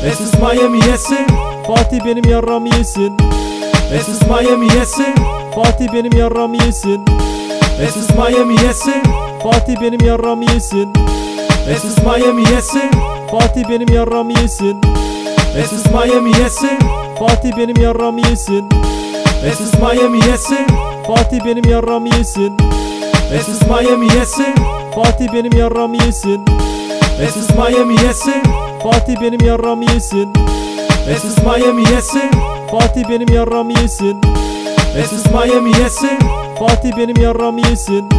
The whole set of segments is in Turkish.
Es ist Miami yesin. Fatih benim yarramı yesin. Es ist Miami yesin. Fatih benim yarramı yesin. Es ist Miami yesin. Fatih benim yarramı yesin. Es ist Miami yesin. Fatih benim yarramı yesin. Es ist Miami yesin. Fatih benim yarramı yesin. Es ist Miami yesin. Fatih benim yarramı yesin. Es ist Miami yesin. Fatih benim yarramı yesin. Es ist Miami yesin. Fatih benim yarramı yesin. Es ist Miami yesin. Fatih benim yarramı yesin. Es ist Miami yesin. Fatih benim yarramı yesin.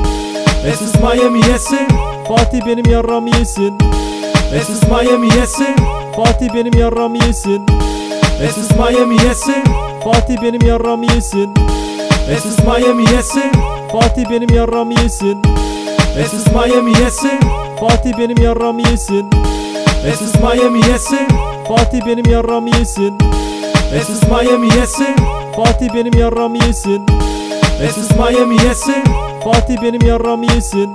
Es ist Miami yesin. Fatih benim yarramı yesin. Es ist Miami yesin. Fatih benim yarramı yesin. Es ist Miami yesin. Fatih benim yarramı yesin. Es ist Miami yesin. Fatih benim yarramı yesin. Es ist Miami yesin. Fatih benim yarramı yesin. Es ist Miami yesin. Fatih benim yarramı yesin. Es ist Miami yesin. Fatih benim yarramı yesin. Es ist Miami yesin. Fatih benim yarramı yesin.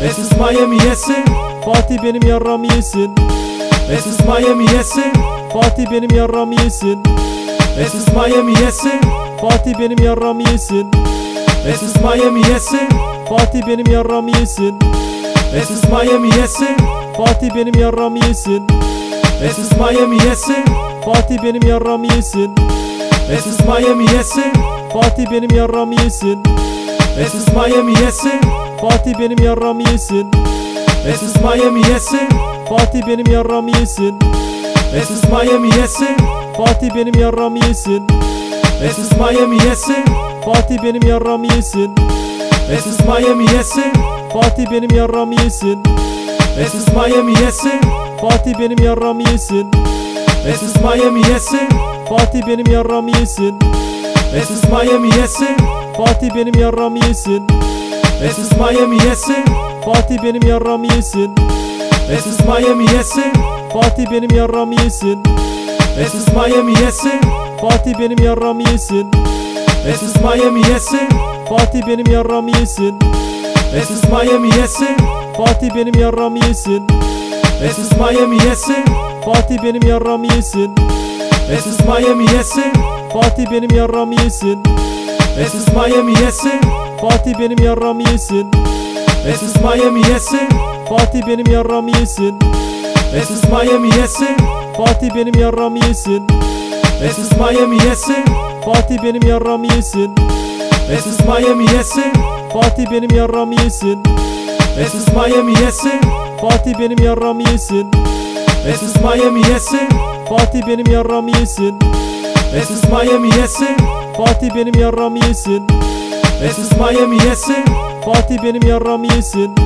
Es ist Miami yesin. Fatih benim yarramı yesin. Es ist Miami yesin. Fatih benim yarramı yesin. Es ist Miami yesin. Fatih benim yarramı yesin. Es ist Miami yesin. Fatih benim yarramı yesin. Es ist Miami yesin. Fatih benim yarramı yesin. Es ist Miami yesin. Fatih benim yarramı yesin. Es ist Miami yesin. Fatih benim yarramı yesin. Es ist Miami yesin. Fatih benim yarramı yesin. Es ist Miami yesin. Fatih benim yarramı yesin. Es ist Miami yesin. Fatih benim yarramı yesin. Es ist Miami yesin. Fatih benim yarramı yesin. Es ist Miami yesin. Fatih benim yarramı yesin. Es ist Miami yesin. Fatih benim yarramı yesin. Es ist Miami yesin. Fatih benim yarramı yesin. Es ist Miami yesin. Fatih benim yarramı yesin. Es ist Miami yesin. Fatih benim yarramı yesin. Es ist Miami yesin. Fatih benim yarramı yesin. Es ist Miami yesin. Fatih benim yarramı yesin. Es ist Miami yesin. Fatih benim yarramı yesin. Es ist Miami yesin. Fatih benim yarramı yesin. Es ist Miami yesin. Fatih benim yarramı yesin. Es ist Miami yesin. Fatih benim yarramı yesin. Es ist Miami yesin. Fatih benim yarramı yesin. Es ist Miami yesin. Fatih benim yarramı yesin. Es ist Miami yesin. Fatih benim yarramı yesin. Es ist Miami yesin. Fatih benim yarramı yesin. Es ist Miami yesin. Fatih benim yarramı yesin. Es ist Miami yesin. Fatih benim yarramı yesin. Es ist Miami yesin. Fatih benim yarramı yesin. Es ist Miami yesin. Fatih benim yarramı yesin. Es ist Miami yesin. Fatih benim yarramı yesin. Es ist Miami yesin. Fatih benim yarramı yesin. Es ist Miami yesin. Fatih benim yarramı yesin.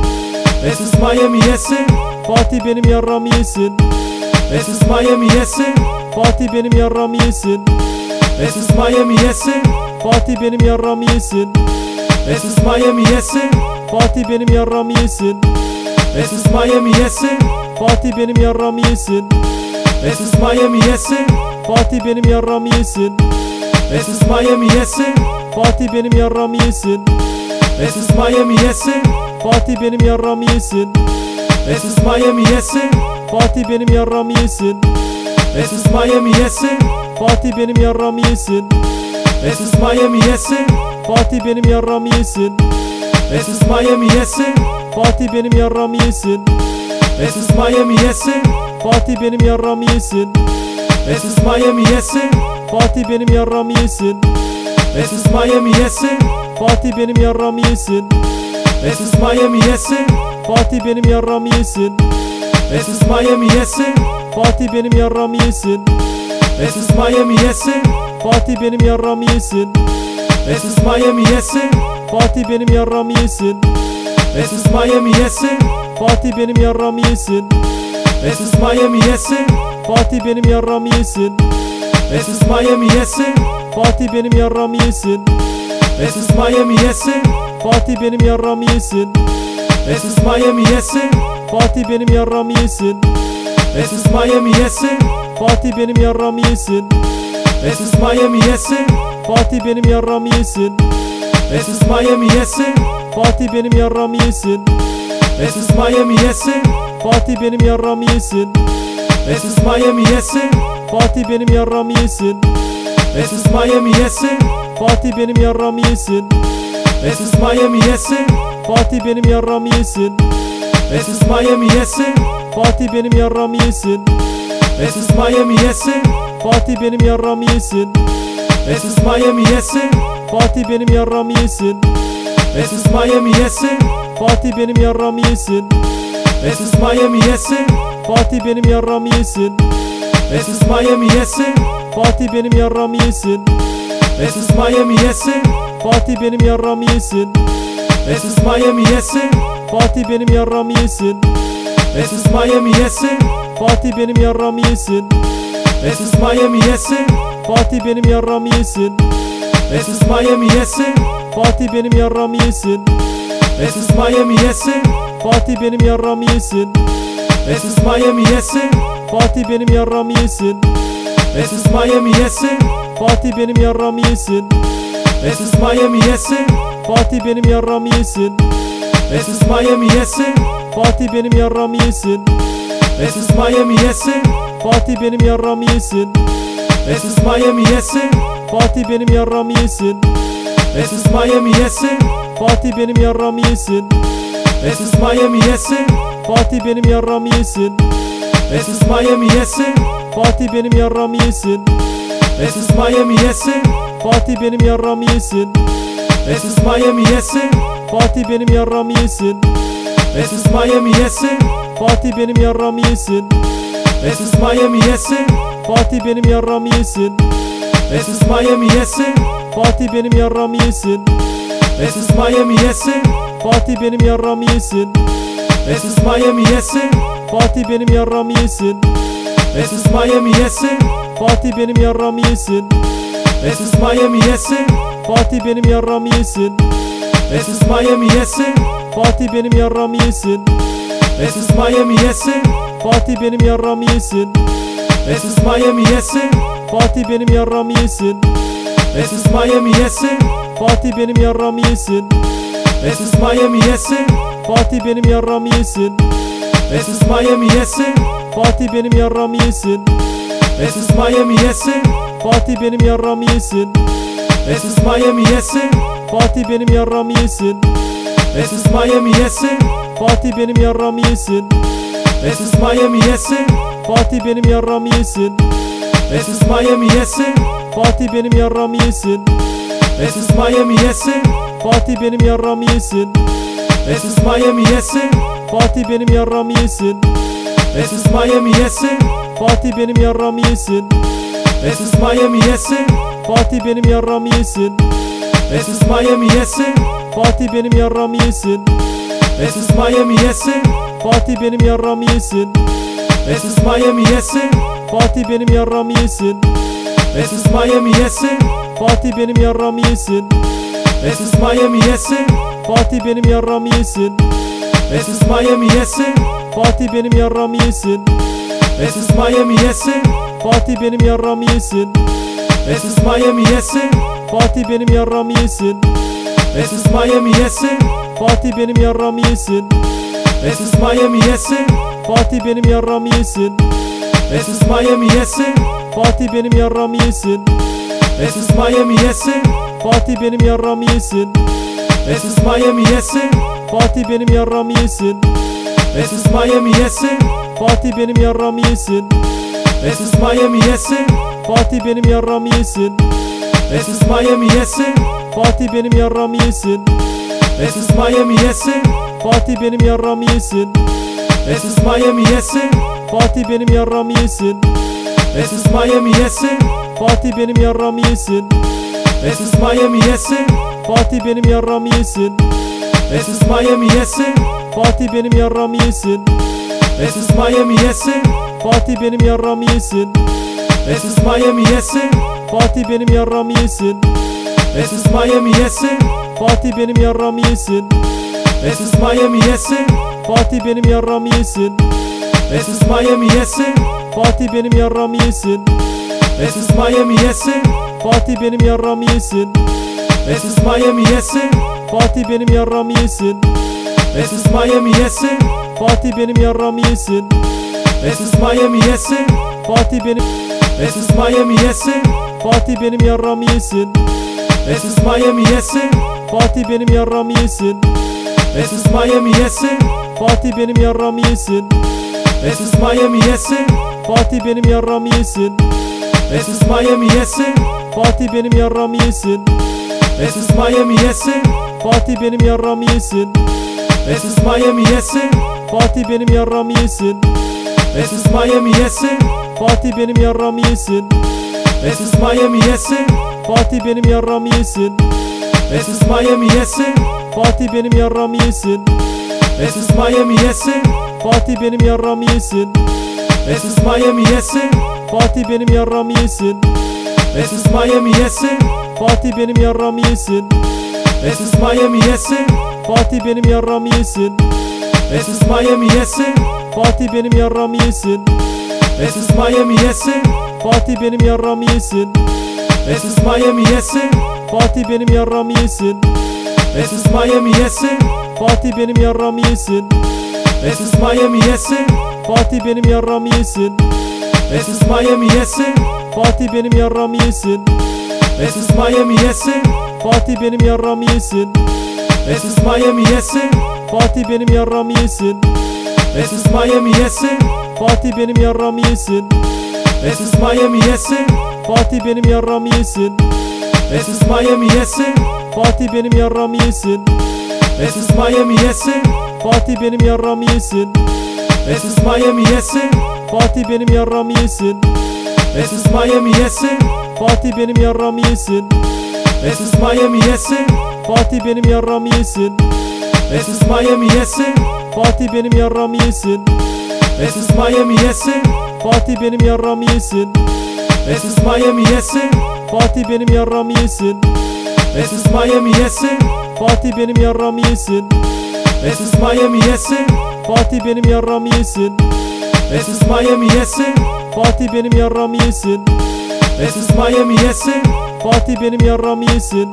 Es ist Miami yesin. Fatih benim yarramı yesin. Es ist Miami yesin. Fatih benim yarramı yesin. Es ist Miami yesin. Fatih benim yarramı yesin. Es ist Miami yesin. Fatih benim yarramı yesin. Es ist Miami yesin. Fatih benim yarramı yesin. Es ist Miami yesin. Fatih benim yarramı yesin. Es ist Miami yesin. Fatih benim yarramı yesin. Es ist Miami yesin. Fatih benim yarramı yesin. Es ist Miami yesin. Fatih benim yarramı yesin. Es ist Miami yesin. Fatih benim yarramı yesin. Es ist Miami yesin. Fatih benim yarramı yesin. Es ist Miami yesin. Fatih benim yarramı yesin. Es ist Miami yesin. Fatih benim yarramı yesin. Es ist Miami yesin. Fatih benim yarramı yesin. Es ist Miami yesin. Fatih benim yarramı yesin. Es ist Miami yesin. Fatih benim yarramı yesin. Es ist Miami yesin. Fatih benim yarramı yesin. Es ist Miami yesin. Fatih benim yarramı yesin. Es ist Miami yesin. Fatih benim yarramı yesin. Es ist Miami yesin. Fatih benim yarramı yesin. Es ist Miami yesin. Fatih benim yarramı yesin. Es ist Miami yesin. Fatih benim yarramı yesin. Es ist Miami yesin. Fatih benim yarramı yesin. Es ist Miami yesin. Fatih benim yarramı yesin. Es ist Miami yesin. Fatih benim yarramı yesin. Es ist Miami yesin. Fatih benim yarramı yesin. Es ist Miami yesin. Fatih benim yarramı yesin. Es ist Miami yesin. Fatih benim yarramı yesin. Es ist Miami yesin. Fatih benim yarramı yesin. Es ist Miami yesin. Fatih benim yarramı yesin. Es ist Miami yesin. Fatih benim yarramı yesin. Es ist Miami yesin. Fatih benim yarramı yesin. Es ist Miami yesin. Fatih benim yarramı yesin. Es ist Miami yesin. Fatih benim yarramı yesin. Es ist Miami yesin. Fatih benim yarramı yesin. Es ist Miami yesin. Fatih benim yarramı yesin. Es ist Miami yesin. Fatih benim yarramı yesin. Es ist Miami yesin. Fatih benim yarramı yesin. Es ist Miami yesin. Fatih benim yarramı yesin. Es ist Miami yesin. Fatih benim yarramı yesin. Es ist Miami yesin. Fatih benim yarramı yesin. Es ist Miami yesin. Fatih benim yarramı yesin. Es ist Miami yesin. Fatih benim yarramı yesin. Es ist Miami yesin. Fatih benim yarramı yesin. Es ist Miami yesin. Fatih benim yarramı yesin. Es ist Miami yesin. Fatih benim yarramı yesin. Es ist Miami yesin. Fatih benim yarramı yesin. Es ist Miami yesin. Fatih benim yarramı yesin. Es ist Miami yesin. Fatih benim yarramı yesin. Es ist Miami yesin. Fatih benim yarramı yesin. Es ist Miami yesin. Fatih benim yarramı yesin. Es ist Miami yesin. Fatih benim yarramı yesin. Es ist Miami yesin. Fatih benim yarramı yesin. Es ist Miami yesin. Fatih benim yarramı yesin. Es ist Miami yesin. Fatih benim yarramı yesin. Es ist Miami yesin. Fatih benim yarramı yesin. Es ist Miami yesin. Fatih benim yarramı yesin. Es ist Miami yesin. Fatih benim yarramı yesin. Es ist Miami yesin. Fatih benim yarramı yesin. Es ist Miami yesin. Fatih benim yarramı yesin. Es ist Miami yesin. Fatih benim yarramı yesin. Es ist Miami yesin. Fatih benim yarramı yesin. Es ist Miami yesin. Fatih benim yarramı yesin. Es ist Miami yesin. Fatih benim yarramı yesin. Es ist Miami yesin. Fatih benim yarramı yesin. Es ist Miami yesin. Fatih benim yarramı yesin. Es ist Miami yesin. Fatih benim yarramı yesin. Es ist Miami yesin. Fatih benim yarramı yesin. Es ist Miami yesin. Fatih benim yarramı yesin. Es ist Miami yesin. Fatih benim yarramı yesin. Es ist Miami yesin. Fatih benim yarramı yesin. Es ist Miami yesin. Fatih benim yarramı yesin. Es ist Miami yesin. Fatih benim yarramı yesin. Es ist Miami yesin. Fatih benim yarramı yesin. Es ist Miami yesin. Fatih benim yarramı yesin. Es ist Miami yesin. Fatih benim yarramı yesin. Es ist Miami yesin. Fatih benim yarramı yesin. Es ist Miami yesin. Fatih benim yarramı yesin. Es ist Miami yesin. Fatih benim yarramı yesin. Es ist Miami yesin. Fatih benim yarramı yesin. Es ist Miami yesin. Fatih benim yarramı yesin. Es ist Miami yesin. Fatih benim yarramı yesin. Es ist Miami yesin. Fatih benim yarramı yesin. Es ist Miami yesin. Fatih benim yarramı yesin. Es ist Miami yesin. Fatih benim yarramı yesin. Es ist Miami yesin. Fatih benim yarramı yesin. Es ist Miami yesin. Fatih benim yarramı yesin. Es ist Miami yesin. Fatih benim yarramı yesin. Es ist Miami yesin. Fatih benim yarramı yesin. Es ist Miami yesin. Fatih benim yarramı yesin. Es ist Miami yesin. Fatih benim yarramı yesin. Es ist Miami yesin. Fatih benim yarramı yesin. Es ist Miami yesin. Fatih benim yarramı yesin. Es ist Miami yesin. Fatih benim yarramı yesin. Es ist Miami yesin. Fatih benim yarramı yesin. Es ist Miami yesin. Fatih benim yarramı yesin. Es ist Miami yesin. Fatih benim yarramı yesin. Es ist Miami yesin. Fatih benim yarramı yesin. Es ist Miami yesin. Fatih benim yarramı yesin. Es ist Miami yesin. Fatih benim yarramı yesin. Es ist Miami yesin. Fatih benim yarramı yesin. Es ist Miami yesin. Fatih benim yarramı yesin. Es ist Miami yesin. Fatih benim yarramı yesin. Es ist Miami yesin. Fatih benim, Es ist Miami yesin. Fatih benim yarramı yesin. Es ist Miami yesin. Fatih benim yarramı yesin. Es ist Miami yesin. Fatih benim yarramı yesin. Es ist Miami yesin. Fatih benim yarramı yesin. Es ist Miami yesin. Fatih benim yarramı yesin. Es ist Miami yesin. Fatih benim yarramı yesin. Es ist Miami yesin. Fatih benim yarramı yesin. Es ist Miami yesin. Fatih benim yarramı yesin. Es ist Miami yesin. Fatih benim yarramı yesin. Es ist Miami yesin. Fatih benim yarramı yesin. Es ist Miami yesin. Fatih benim yarramı yesin. Es ist Miami yesin. Fatih benim yarramı yesin. Es ist Miami yesin. Fatih benim yarramı yesin. Es ist Miami yesin. Fatih benim yarramı yesin. Es ist Miami yesin. Fatih benim yarramı yesin. Es ist Miami yesin. Fatih benim yarramı yesin. Es ist Miami yesin. Fatih benim yarramı yesin. Es ist Miami yesin. Fatih benim yarramı yesin. Es ist Miami yesin. Fatih benim yarramı yesin. Es ist Miami yesin. Fatih benim yarramı yesin. Es ist Miami yesin. Fatih benim yarramı yesin. Es ist Miami yesin. Fatih benim yarramı yesin. Es ist Miami yesin. Fatih benim yarramı yesin. Es ist Miami yesin. Fatih benim yarramı yesin. Es ist Miami yesin. Fatih benim yarramı yesin. Es ist Miami yesin. Fatih benim yarramı yesin. Es ist Miami yesin. Fatih benim yarramı yesin. Es ist Miami yesin. Fatih benim yarramı yesin. Es ist Miami yesin. Fatih benim yarramı yesin. Es ist Miami yesin. Fatih benim yarramı yesin. Es ist Miami yesin. Fatih benim yarramı yesin. Es ist Miami yesin. Fatih benim yarramı yesin. Es ist Miami yesin. Fatih benim yarramı yesin. Es ist Miami yesin. Fatih benim yarramı yesin. Es ist Miami yesin. Fatih benim yarramı yesin. Es ist Miami yesin. Fatih benim yarramı yesin. Es ist Miami yesin. Fatih benim yarramı yesin. Es ist Miami yesin. Fatih benim yarramı yesin.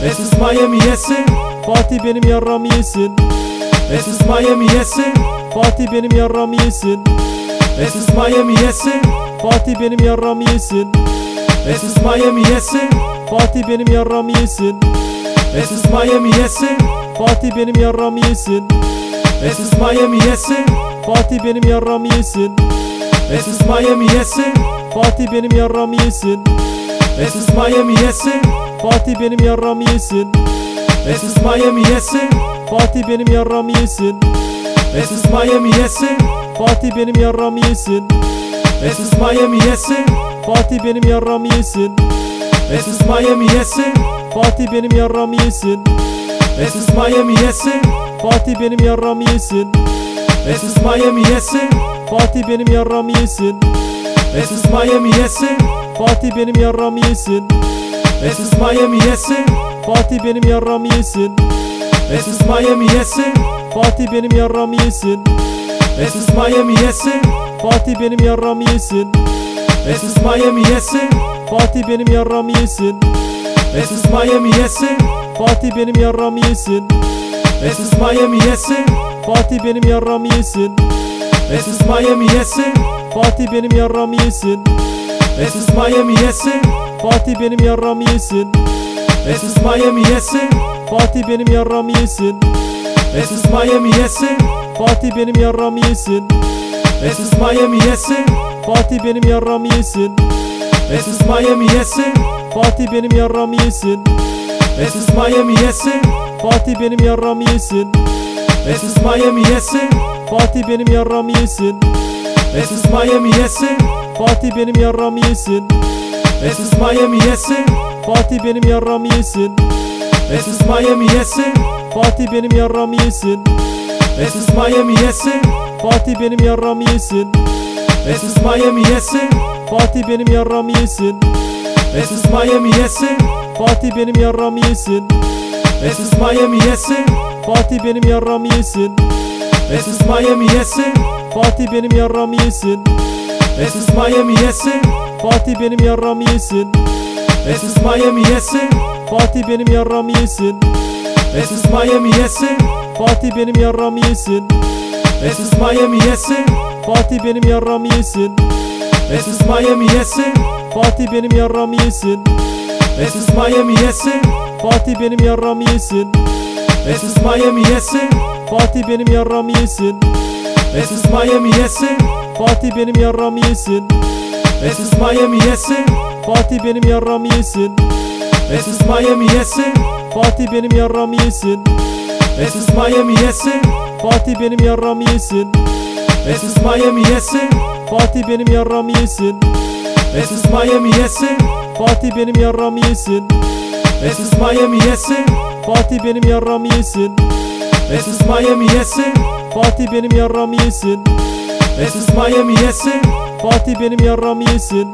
Es ist Miami yesin. Fatih benim yarramı yesin. Es ist Miami yesin. Fatih benim yarramı yesin. Es ist Miami yesin. Fatih benim yarramı yesin. Es ist Miami yesin. Fatih benim yarramı yesin. Es ist Miami yesin. Fatih benim yarramı yesin. Es ist Miami yesin. Fatih benim yarramı yesin. Es ist Miami yesin. Fatih benim yarramı yesin. Es ist Miami yesin. Fatih benim yarramı yesin. Es ist Miami yesin. Fatih benim yarramı yesin. Es ist Miami yesin. Fatih benim yarramı yesin. Es ist Miami yesin. Fatih benim yarramı yesin. Es ist Miami yesin. Fatih benim yarramı yesin. Es ist Miami yesin. Fatih benim yarramı yesin. Es ist Miami yesin. Fatih benim yarramı yesin. Es ist Miami yesin. Fatih benim yarramı yesin. Es ist Miami yesin. Fatih benim yarramı yesin. Es ist Miami yesin. Fatih benim yarramı yesin. Es ist Miami yesin. Fatih benim yarramı yesin. Es ist Miami yesin. Fatih benim yarramı yesin. Es ist Miami yesin. Fatih benim yarramı yesin. Es ist Miami yesin. Fatih benim yarramı yesin. Es ist Miami yesin. Fatih benim yarramı yesin. Es ist Miami yesin. Fatih benim yarramı yesin. Es ist Miami yesin. Fatih benim yarramı yesin. Es ist Miami yesin. Fatih benim yarramı yesin. Es ist Miami yesin. Fatih benim yarramı yesin. Es ist Miami yesin. Fatih benim yarramı yesin. Es ist Miami yesin. Fatih benim yarramı yesin. Es ist Miami yesin. Fatih benim yarramı yesin. Es ist Miami yesin. Fatih benim yarramı yesin. Es ist Miami yesin. Fatih benim yarramı yesin. Es ist Miami yesin. Fatih benim yarramı yesin. Es ist Miami yesin. Fatih benim yarramı yesin. Es ist Miami yesin. Fatih benim yarramı yesin. Es ist Miami yesin. Fatih benim yarramı yesin. Es ist Miami yesin. Fatih benim yarramı yesin. Es ist Miami yesin. Fatih benim yarramı yesin. Es ist Miami yesin. Fatih benim yarramı yesin. Es ist Miami yesin. Fatih benim yarramı yesin. Es ist Miami yesin. Fatih benim yarramı yesin. Es ist Miami yesin. Fatih benim yarramı yesin. Es ist Miami yesin. Fatih benim yarramı yesin. Es ist Miami yesin. Fatih benim yarramı yesin. Es ist Miami yesin. Fatih benim yarramı yesin. Es ist Miami yesin. Fatih benim yarramı yesin. Es ist Miami yesin. Fatih benim yarramı yesin. Es ist Miami yesin. Fatih benim yarramı yesin. Es ist Miami yesin. Fatih benim yarramı yesin. Es ist Miami yesin. Fatih benim yarramı yesin. Es ist Miami yesin. Fatih benim yarramı yesin. Es ist Miami yesin. Fatih benim yarramı yesin.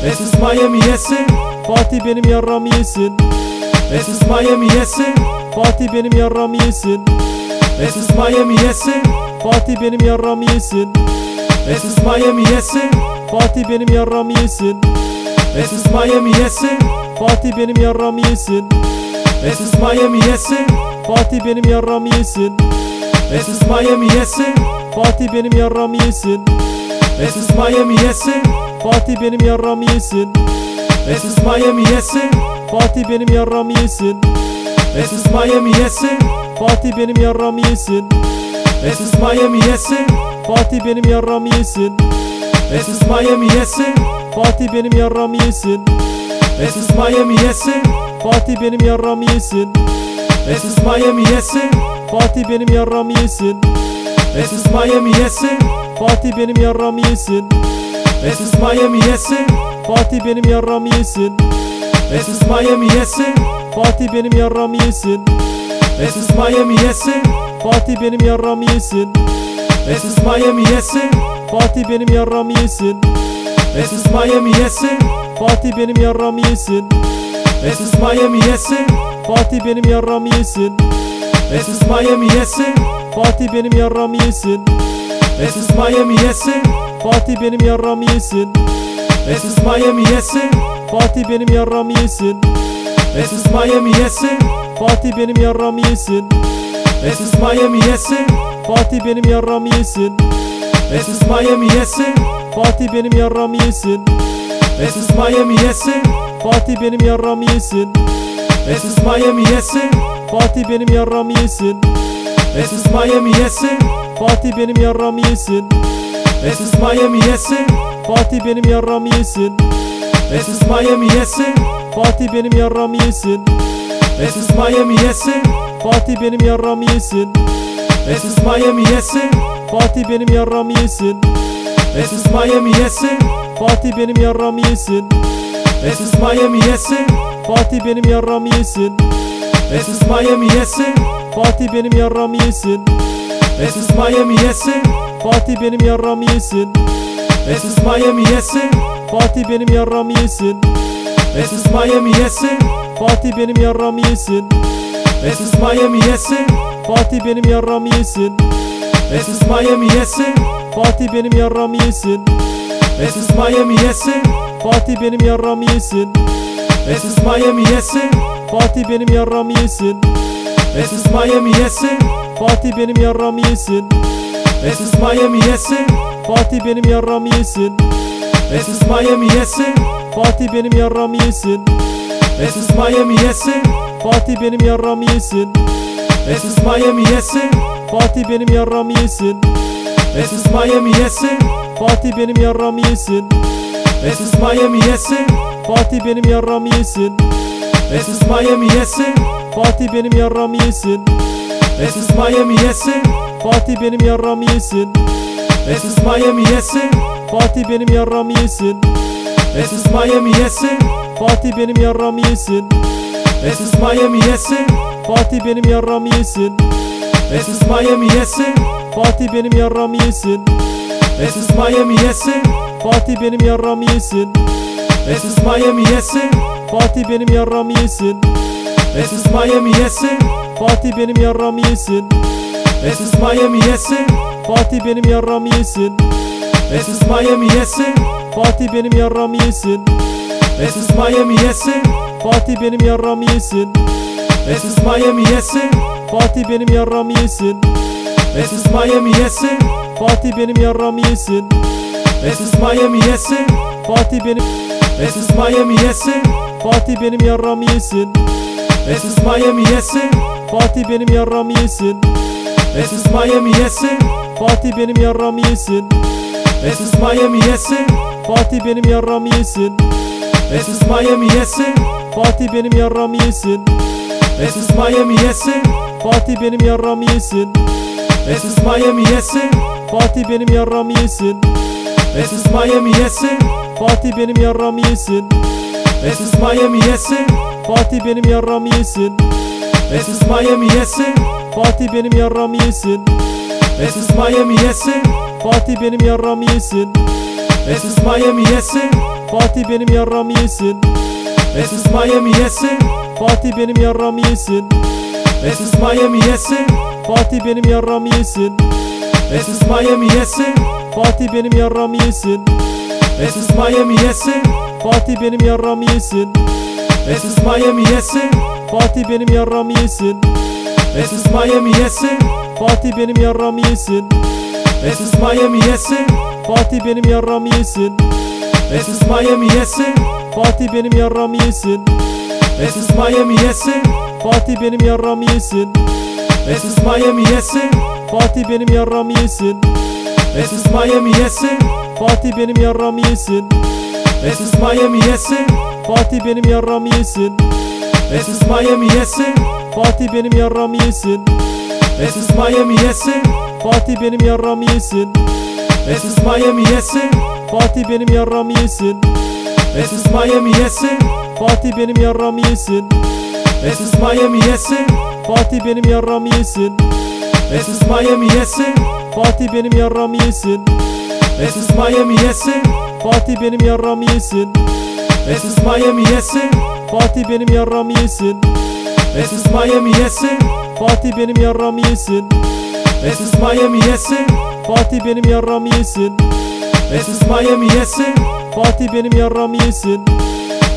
Es ist Miami yesin. Fatih benim yarramı yesin. Es ist Miami yesin. Fatih benim yarramı yesin. Es ist Miami yesin. Fatih benim yarramı yesin. Es ist Miami yesin. Fatih benim yarramı yesin. Es ist Miami yesin. Fatih benim yarramı yesin. Es ist Miami yesin. Fatih benim yarramı yesin. Es ist Miami yesin. Fatih benim yarramı yesin. Es ist Miami yesin. Fatih benim yarramı yesin. Es ist Miami yesin. Fatih benim yarramı yesin. Es ist Miami yesin. Fatih benim yarramı yesin. Es ist Miami yesin. Fatih benim yarramı yesin. Es ist Miami yesin. Fatih benim yarramı yesin. Es ist Miami yesin. Fatih benim yarramı yesin. Es ist Miami yesin. Fatih benim yarramı yesin. Es ist Miami yesin. Fatih benim yarramı yesin. Es ist Miami yesin. Fatih benim yarramı yesin. Es ist Miami yesin. Fatih benim yarramı yesin. Es ist Miami yesin. Fatih benim yarramı yesin. Es ist Miami yesin. Fatih benim yarramı yesin. Es ist Miami yesin. Fatih benim yarramı yesin. Es ist Miami yesin. Fatih benim yarramı yesin. Es ist Miami yesin. Fatih benim yarramı yesin. Es ist Miami yesin. Fatih benim yarramı yesin. Es ist Miami yesin. Fatih benim yarramı yesin. Es ist Miami yesin. Fatih benim yarramı yesin. Es ist Miami yesin. Fatih benim yarramı yesin. Es ist Miami yesin. Fatih benim yarramı yesin. Es ist Miami yesin. Fatih benim yarramı yesin. Es ist Miami yesin. Fatih benim yarramı yesin. Es ist Miami yesin. Fatih benim yarramı yesin. Es ist Miami yesin. Fatih benim yarramı yesin. Es ist Miami yesin. Fatih benim yarramı yesin. Es ist Miami yesin. Fatih benim yarramı yesin. Es ist Miami yesin. Fatih benim yarramı yesin. Es ist Miami yesin. Fatih benim yarramı yesin. Es ist Miami yesin. Fatih benim yarramı yesin. Es ist Miami yesin. Fatih benim yarramı yesin. Es ist Miami yesin. Fatih benim yarramı yesin. Es ist Miami yesin. Fatih benim yarramı yesin. Es ist Miami yesin. Fatih benim yarramı yesin. Es ist Miami yesin. Fatih benim yarramı yesin. Es ist Miami yesin. Fatih benim yarramı yesin. Es ist Miami yesin. Fatih benim yarramı yesin. Es ist Miami yesin. Fatih benim yarramı yesin. Es ist Miami yesin. Fatih benim yarramı yesin. Es ist Miami yesin. Fatih benim yarramı yesin. Es ist Miami yesin. Fatih benim yarramı yesin. Es ist Miami yesin. Fatih benim yarramı yesin. Es ist Miami yesin. Fatih benim yarramı yesin. Es ist Miami yesin. Fatih benim yarramı yesin. Es ist Miami yesin. Fatih benim yarramı yesin. Es ist Miami yesin. Fatih benim yarramı yesin. Es ist Miami yesin. Fatih benim yarramı yesin. Es ist Miami yesin. Fatih benim yarramı yesin. Es ist Miami yesin. Fatih benim yarramı yesin. Es ist Miami yesin. Fatih benim yarramı yesin. Es ist Miami yesin. Fatih benim yarramı yesin. Es ist Miami yesin. Fatih benim yarramı yesin. Es ist Miami yesin. Fatih benim yarramı yesin. Es ist Miami yesin. Fatih benim yarramı yesin. Es ist Miami yesin. Fatih benim yarramı yesin. Es ist Miami yesin. Fatih benim yarramı yesin. Es ist Miami yesin. Fatih benim yarramı yesin. Es ist Miami yesin. Fatih benim yarramı yesin. Es ist Miami yesin. Fatih benim yarramı yesin. Es ist Miami yesin. Fatih benim. Es ist Miami yesin. Fatih benim yarramı yesin. Es ist Miami yesin. Fatih benim yarramı yesin. Es ist Miami yesin. Fatih benim yarramı yesin. Es ist Miami yesin. Fatih benim yarramı yesin. Es ist Miami yesin. Fatih benim yarramı yesin. Es ist Miami yesin. Fatih benim yarramı yesin. Es ist Miami yesin. Fatih benim yarramı yesin. Es ist Miami yesin. Fatih benim yarramı yesin. Es ist Miami yesin. Fatih benim yarramı yesin. Es ist Miami yesin. Fatih benim yarramı yesin. Es ist Miami yesin. Fatih benim yarramı yesin. Es ist Miami yesin. Fatih benim yarramı yesin. Es ist Miami yesin. Fatih benim yarramı yesin. Es ist Miami yesin. Fatih benim yarramı yesin. Es ist Miami yesin. Fatih benim yarramı yesin. Es ist Miami yesin. Fatih benim yarramı yesin. Es ist Miami yesin. Fatih benim yarramı yesin. Es ist Miami yesin. Fatih benim yarramı yesin. Es ist Miami yesin. Fatih benim yarramı yesin. Es ist Miami yesin. Fatih benim yarramı yesin. Es ist Miami yesin. Fatih benim yarramı yesin. Es ist Miami yesin. Fatih benim yarramı yesin. Es ist Miami yesin. Fatih benim yarramı yesin. Es ist Miami yesin. Fatih benim yarramı yesin. Es ist Miami yesin. Fatih benim yarramı yesin. Es ist Miami yesin. Fatih benim yarramı yesin. Es ist Miami yesin. Fatih benim yarramı yesin. Es ist Miami yesin. Fatih benim yarramı yesin. Es ist Miami yesin. Fatih benim yarramı yesin. Es ist Miami yesin. Fatih benim yarramı yesin. Es ist Miami yesin. Fatih benim yarramı yesin. Es ist Miami yesin. Fatih benim yarramı yesin. Es ist Miami yesin. Fatih benim yarramı yesin. Es ist Miami yesin. Fatih benim yarramı yesin. Es ist Miami yesin. Fatih benim yarramı yesin. Es ist Miami yesin. Fatih benim yarramı yesin. Es ist Miami yesin. Fatih benim yarramı yesin.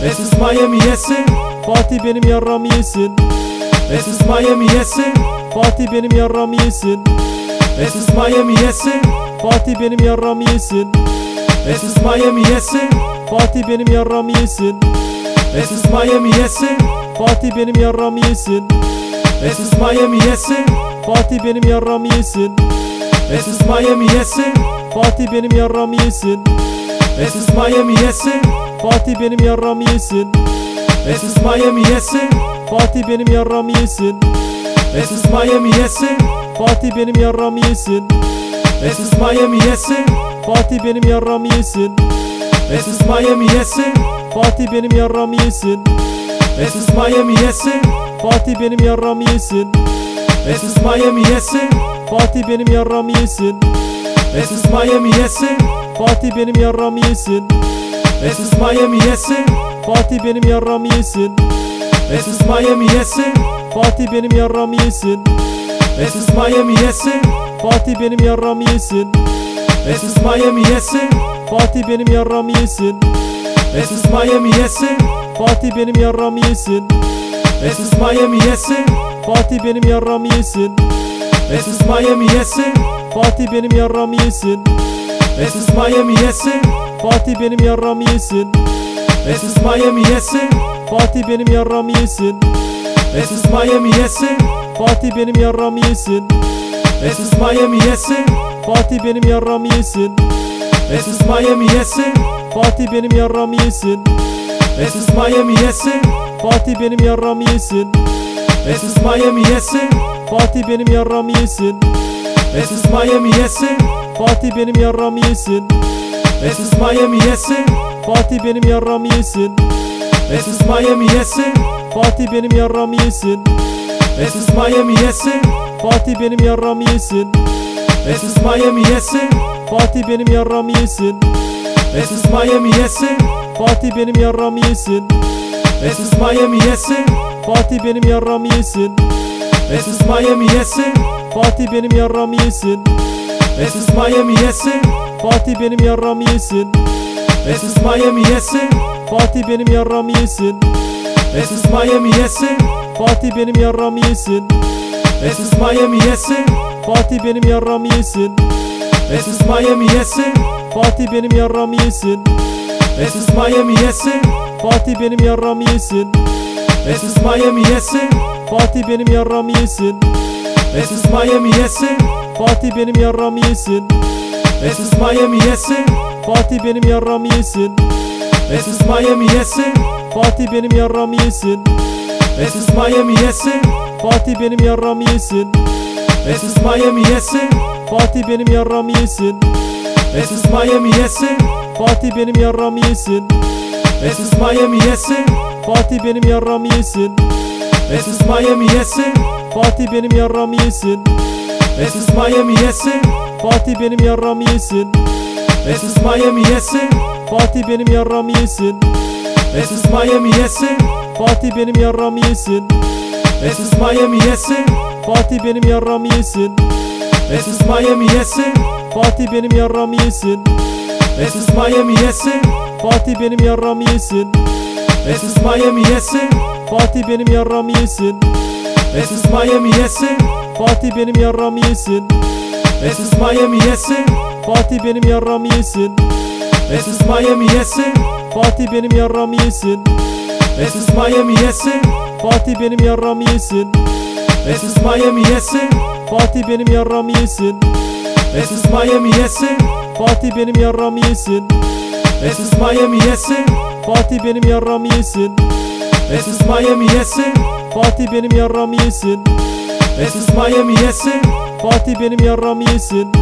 Es ist Miami yesin. Fatih benim yarramı yesin. Es ist Miami yesin. Fatih benim yarramı yesin. Es ist Miami yesin. Fatih benim yarramı yesin. Es ist Miami yesin. Fatih benim yarramı yesin. Es ist Miami yesin. Fatih benim yarramı yesin. Es ist Miami yesin. Fatih benim yarramı yesin. Es ist Miami yesin. Fatih benim yarramı yesin. Es ist Miami yesin. Fatih benim yarramı yesin. Es ist Miami yesin. Fatih benim yarramı yesin. Es ist Miami yesin. Fatih benim yarramı yesin. Es ist Miami yesin. Fatih benim yarramı yesin. Es ist Miami yesin. Fatih benim yarramı yesin. Es ist Miami yesin. Fatih benim yarramı yesin. Es ist Miami yesin. Fatih benim yarramı yesin. Es ist Miami yesin. Fatih benim yarramı yesin. Es ist Miami yesin. Fatih benim yarramı yesin. Es ist Miami yesin. Fatih benim yarramı yesin. Es ist Miami yesin. Fatih benim yarramı yesin. Es ist Miami yesin. Fatih benim yarramı yesin. Es ist Miami yesin. Fatih benim yarramı yesin. Es ist Miami yesin. Fatih benim yarramı yesin. Es ist Miami yesin. Fatih benim yarramı yesin. Es ist Miami yesin. Fatih benim yarramı yesin. Es ist Miami yesin. Fatih benim yarramı yesin. Es ist Miami yesin. Fatih benim yarramı yesin. Es ist Miami yesin. Fatih benim yarramı yesin. Es ist Miami yesin. Fatih benim yarramı yesin. Es ist Miami yesin. Fatih benim yarramı yesin. Es ist Miami yesin. Fatih benim yarramı yesin. Es ist Miami yesin. Fatih benim yarramı yesin. Es ist Miami yesin. Fatih benim yarramı yesin. Es ist Miami yesin. Fatih benim yarramı yesin. Es ist Miami yesin. Fatih benim yarramı yesin. Es ist Miami yesin. Fatih benim yarramı yesin. Es ist Miami yesin. Fatih benim yarramı yesin. Es ist Miami yesin. Fatih benim yarramı yesin. Es ist Miami yesin. Fatih benim yarramı yesin. Es ist Miami yesin. Fatih benim yarramı yesin. Es ist Miami yesin. Fatih benim yarramı yesin. Es ist Miami yesin. Fatih benim yarramı yesin. Es ist Miami yesin. Fatih benim yarramı yesin. Es ist Miami yesin. Fatih benim yarramı yesin. Es ist Miami yesin. Fatih benim yarramı yesin. Es ist Miami yesin. Fatih benim yarramı yesin. Es ist Miami yesin. Fatih benim yarramı yesin. Es ist Miami yesin. Fatih benim yarramı yesin. Es ist Miami yesin. Fatih benim yarramı yesin. Es ist Miami yesin. Fatih benim yarramı yesin. Es ist Miami yesin. Fatih benim yarramı yesin. Es ist Miami yesin. Fatih benim yarramı yesin. Es ist Miami yesin. Fatih benim yarramı yesin. Es ist Miami yesin. Fatih benim yarramı yesin. Es ist Miami yesin. Fatih benim yarramı yesin. Es ist Miami yesin. Fatih benim yarramı yesin. Es ist Miami yesin. Fatih benim yarramı yesin. Es ist Miami yesin. Fatih benim yarramı yesin. Es ist Miami yesin. Fatih benim yarramı yesin. Es ist Miami yesin. Fatih benim yarramı yesin. Es ist Miami yesin. Fatih benim yarramı yesin. Es ist Miami yesin. Fatih benim yarramı yesin. Es ist Miami yesin. Fatih benim yarramı yesin. Es ist Miami yesin. Fatih benim yarramı yesin. Es ist Miami yesin. Fatih benim yarramı yesin. Es ist Miami yesin. Fatih benim yarramı yesin. Es ist Miami yesin. Fatih benim yarramı yesin. Es ist Miami yesin. Fatih benim yarramı yesin. Es ist Miami yesin. Fatih benim yarramı yesin. Es ist Miami yesin. Fatih benim yarramı yesin.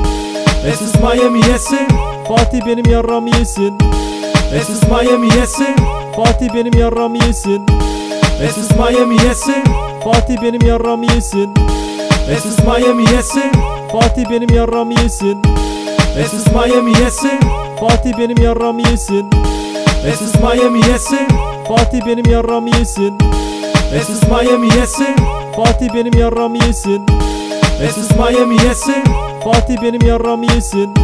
Es ist Miami yesin. Fatih benim yarramı yesin. Es ist Miami yesin. Fatih benim yarramı yesin. Es ist Miami yesin. Fatih benim yarramı yesin. Es ist Miami yesin. Fatih benim yarramı yesin. Es ist Miami yesin. Fatih benim yarramı yesin. Es ist Miami yesin. Fatih benim yarramı yesin. Es ist Miami yesin. Fatih benim yarramı yesin. Es ist Miami yesin. Fatih benim yarramı yesin.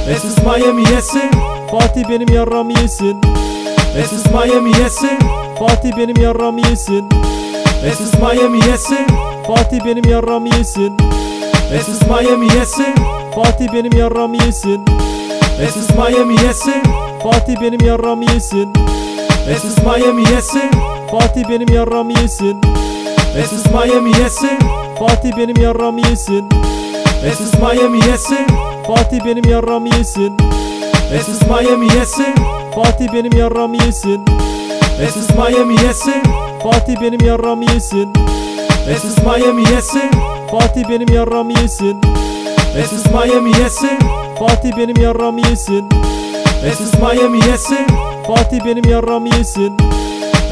Es ist Miami yesin. Fatih benim yarramı yesin. Es ist Miami yesin. Fatih benim yarramı yesin. Es ist Miami yesin. Fatih benim yarramı yesin. Es ist Miami yesin. Fatih benim yarramı yesin. Es ist Miami yesin. Fatih benim yarramı yesin. Es ist Miami yesin. Fatih benim yarramı yesin. Es ist Miami yesin. Fatih benim yarramı yesin. Es ist Miami yesin. Fatih benim yarramı yesin. Es ist Miami yesin. Fatih benim yarramı yesin. Es ist Miami yesin. Fatih benim yarramı yesin. Es ist Miami yesin. Fatih benim yarramı yesin. Es ist Miami yesin. Fatih benim yarramı yesin. Es ist Miami yesin. Fatih benim yarramı yesin. Es ist Miami yesin. Fatih benim yarramı yesin.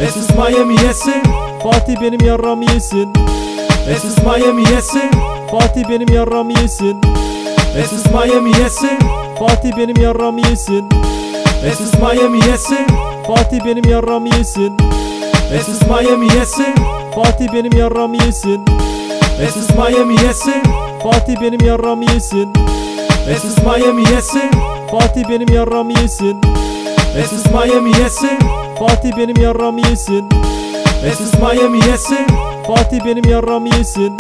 Es ist Miami yesin. Fatih benim yarramı yesin. Es ist Miami yesin. Fatih benim yarramı yesin. Es ist Miami yesin. Fatih benim yarramı yesin. Es ist Miami yesin. Fatih benim yarramı yesin. Es ist Miami yesin. Fatih benim yarramı yesin. Es ist Miami yesin. Fatih benim yarramı yesin. Es ist Miami yesin. Fatih benim yarramı yesin. Es ist Miami yesin. Fatih benim yarramı yesin. Es ist Miami yesin. Fatih benim yarramı yesin.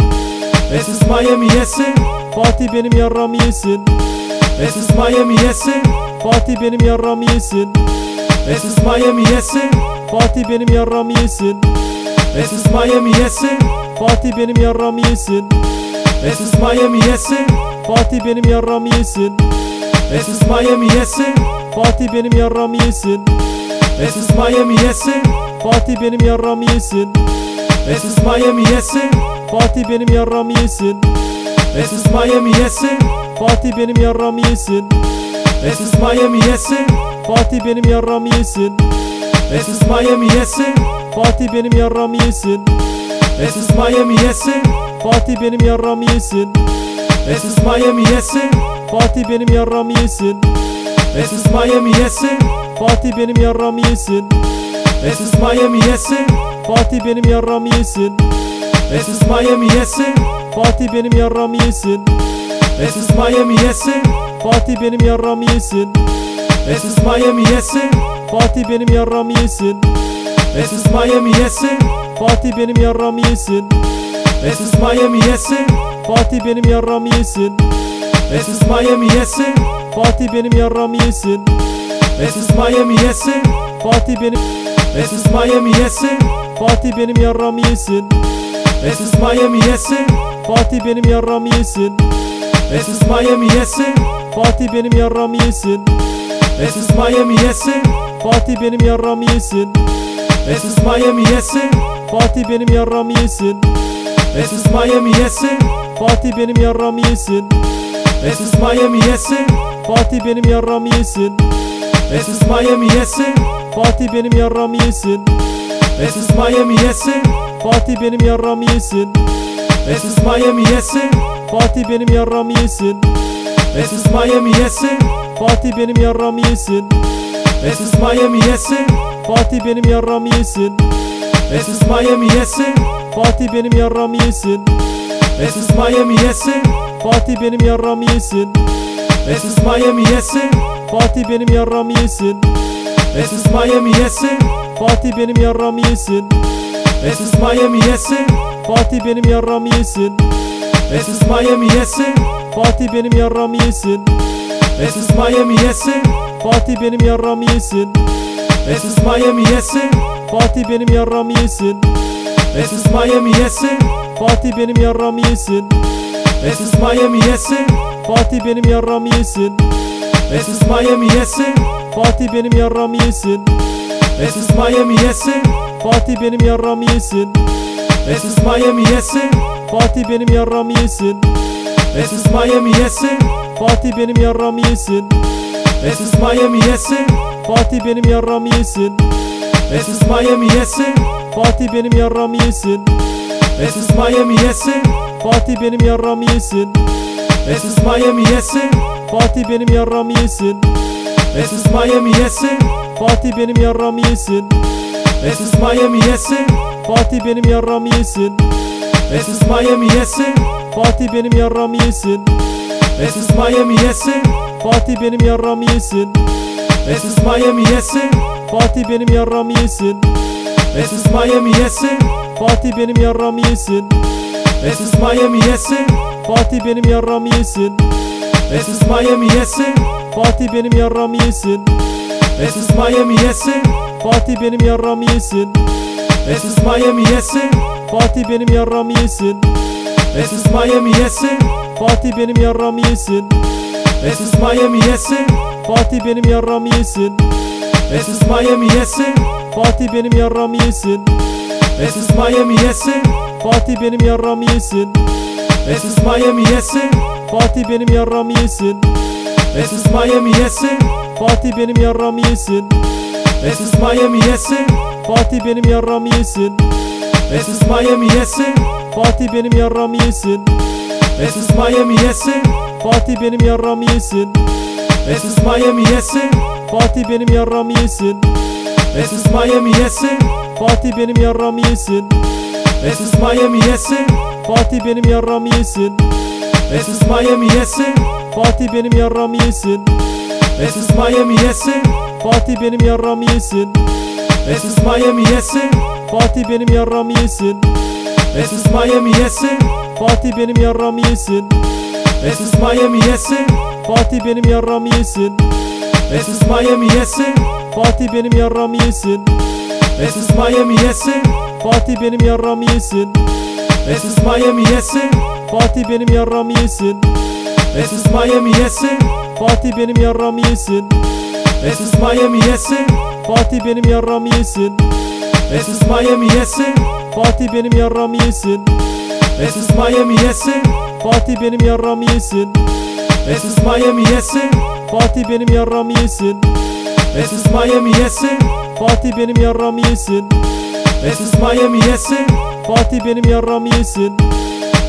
Es ist Miami yesin. Fatih benim yarramı yesin. Es ist Miami yesin. Fatih benim yarramı yesin. Es ist Miami yesin. Fatih benim yarramı yesin. Es ist Miami yesin. Fatih benim yarramı yesin. Es ist Miami yesin. Fatih benim yarramı yesin. Es ist Miami yesin. Fatih benim yarramı yesin. Es ist Miami yesin. Fatih benim yarramı yesin. Es ist Miami yesin. Fatih benim yarramı yesin. Es ist Miami yesin. Fatih benim yarramı yesin. Es ist Miami yesin. Fatih benim yarramı yesin. Es ist Miami yesin. Fatih benim yarramı yesin. Es ist Miami yesin. Fatih benim yarramı yesin. Es ist Miami yesin. Fatih benim yarramı yesin. Es ist Miami yesin. Fatih benim yarramı yesin. Es ist Miami yesin. Fatih benim yarramı yesin. Es ist Miami yesin. Fatih benim yarramı yesin. Es ist Miami yesin. Fatih benim yarramı yesin. Es ist Miami yesin. Fatih benim yarramı yesin. Es ist Miami yesin. Fatih benim. Es ist Miami yesin. Fatih benim yarramı yesin. Es ist Miami yesin. Fatih benim yarramı yesin. Es ist Miami yesin. Fatih benim yarramı yesin. Es ist Miami yesin. Fatih benim yarramı yesin. Es ist Miami yesin. Fatih benim yarramı yesin. Es ist Miami yesin. Fatih benim yarramı yesin. Es ist Miami yesin. Fatih benim yarramı yesin. Es ist Miami yesin. Fatih benim yarramı yesin. Es ist Miami yesin. Fatih benim yarramı yesin. Es ist Miami yesin. Fatih benim yarramı yesin. Es ist Miami yesin. Fatih benim yarramı yesin. Es ist Miami yesin. Fatih benim yarramı yesin. Es ist Miami yesin. Fatih benim yarramı yesin. Es ist Miami yesin. Fatih benim yarramı yesin. Es ist Miami yesin. Fatih benim yarramı yesin. Es ist Miami yesin. Fatih benim yarramı yesin. Es ist Miami yesin. Fatih benim yarramı yesin. Es ist Miami yesin. Fatih benim yarramı yesin. Es ist Miami yesin. Fatih benim yarramı yesin. Es ist Miami yesin. Fatih benim yarramı yesin. Es ist Miami yesin. Fatih benim yarramı yesin. Es ist Miami yesin. Fatih benim yarramı yesin. Es ist Miami yesin. Fatih benim yarramı yesin. Es ist Miami yesin. Fatih benim yarramı yesin. Es ist Miami yesin. Fatih benim yarramı yesin. Es ist Miami yesin. Fatih benim yarramı yesin. Es ist Miami yesin. Fatih benim yarramı yesin. Es ist Miami yesin. Fatih benim yarramı yesin. Es ist Miami yesin. Fatih benim yarramı yesin. Es ist Miami yesin. Fatih benim yarramı yesin. Es ist Miami yesin. Fatih benim yarramı yesin. Es ist Miami yesin. Fatih benim yarramı yesin. Es ist Miami yesin. Fatih benim yarramı yesin. Es ist Miami yesin. Fatih benim yarramı yesin. Es ist Miami yesin. Fatih benim yarramı yesin. Es ist Miami yesin. Fatih benim yarramı yesin. Es ist Miami yesin. Fatih benim yarramı yesin. Es ist Miami yesin. Fatih benim yarramı yesin. Es ist Miami yesin. Fatih benim yarramı yesin. Es ist Miami yesin. Fatih benim yarramı yesin. Es ist Miami yesin. Fatih benim yarramı yesin. Es ist Miami yesin. Fatih benim yarramı yesin. Es ist Miami yesin. Fatih benim yarramı yesin. Es ist Miami yesin. Fatih benim yarramı yesin. Es ist Miami yesin. Fatih benim yarramı yesin. Es ist Miami yesin. Fatih benim yarramı yesin. Es ist Miami yesin. Fatih benim yarramı yesin. Es ist Miami yesin. Fatih benim yarramı yesin. Es ist Miami yesin. Fatih benim yarramı yesin. Es ist Miami yesin. Fatih benim yarramı yesin. Es ist Miami yesin. Fatih benim yarramı yesin. Es ist Miami yesin. Fatih benim yarramı yesin. Es ist Miami yesin. Fatih benim yarramı yesin. Es ist Miami yesin. Fatih benim yarramı yesin. Es ist Miami yesin. Fatih benim yarramı yesin. Es ist Miami yesin. Fatih benim yarramı yesin. Es ist Miami yesin. Fatih benim yarramı yesin. Es ist Miami yesin. Fatih benim yarramı yesin. Es ist Miami yesin. Fatih benim yarramı yesin. Es ist Miami yesin. Fatih benim yarramı yesin. Es ist Miami yesin. Fatih benim yarramı yesin. Es ist Miami yesin. Fatih benim yarramı yesin. Es ist Miami yesin. Fatih benim yarramı yesin. Es ist Miami yesin. Fatih benim yarramı yesin. Es ist Miami yesin. Fatih benim yarramı yesin. Es ist Miami yesin. Fatih benim yarramı yesin. Es ist Miami yesin. Fatih benim yarramı yesin.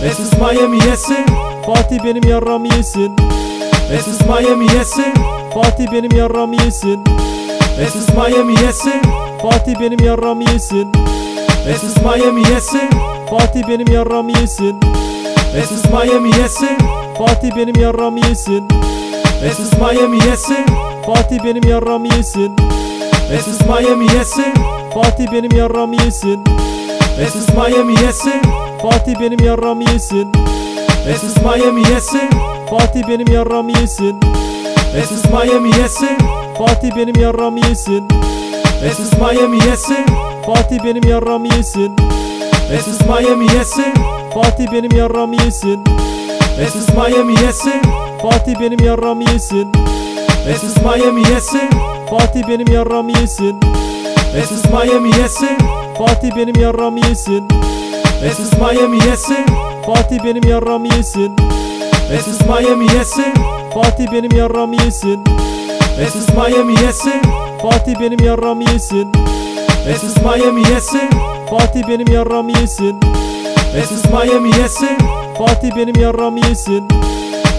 Es ist Miami yesin. Fatih benim yarramı yesin. Es ist Miami yesin. Fatih benim yarramı yesin. Es ist Miami yesin. Fatih benim yarramı yesin. Es ist Miami yesin. Fatih benim yarramı yesin. Es ist Miami yesin. Fatih benim yarramı yesin. Es ist Miami yesin. Fatih benim yarramı yesin. Es ist Miami yesin. Fatih benim yarramı yesin. Es ist Miami yesin. Fatih benim yarramı yesin. Es ist Miami yesin. Fatih benim yarramı yesin. Es ist Miami yesin. Fatih benim yarramı yesin. Es ist Miami yesin. Fatih benim yarramı yesin. Es ist Miami yesin. Fatih benim yarramı yesin. Es ist Miami yesin. Fatih benim yarramı yesin. Es ist Miami yesin. Fatih benim yarramı yesin. Es ist Miami yesin. Fatih benim yarramı yesin. Es ist Miami yesin. Fatih benim yarramı yesin. Es ist Miami yesin. Fatih benim yarramı yesin. Es ist Miami yesin. Fatih benim yarramı yesin. Es ist Miami yesin. Fatih benim yarramı yesin. Es ist Miami yesin. Fatih benim yarramı yesin.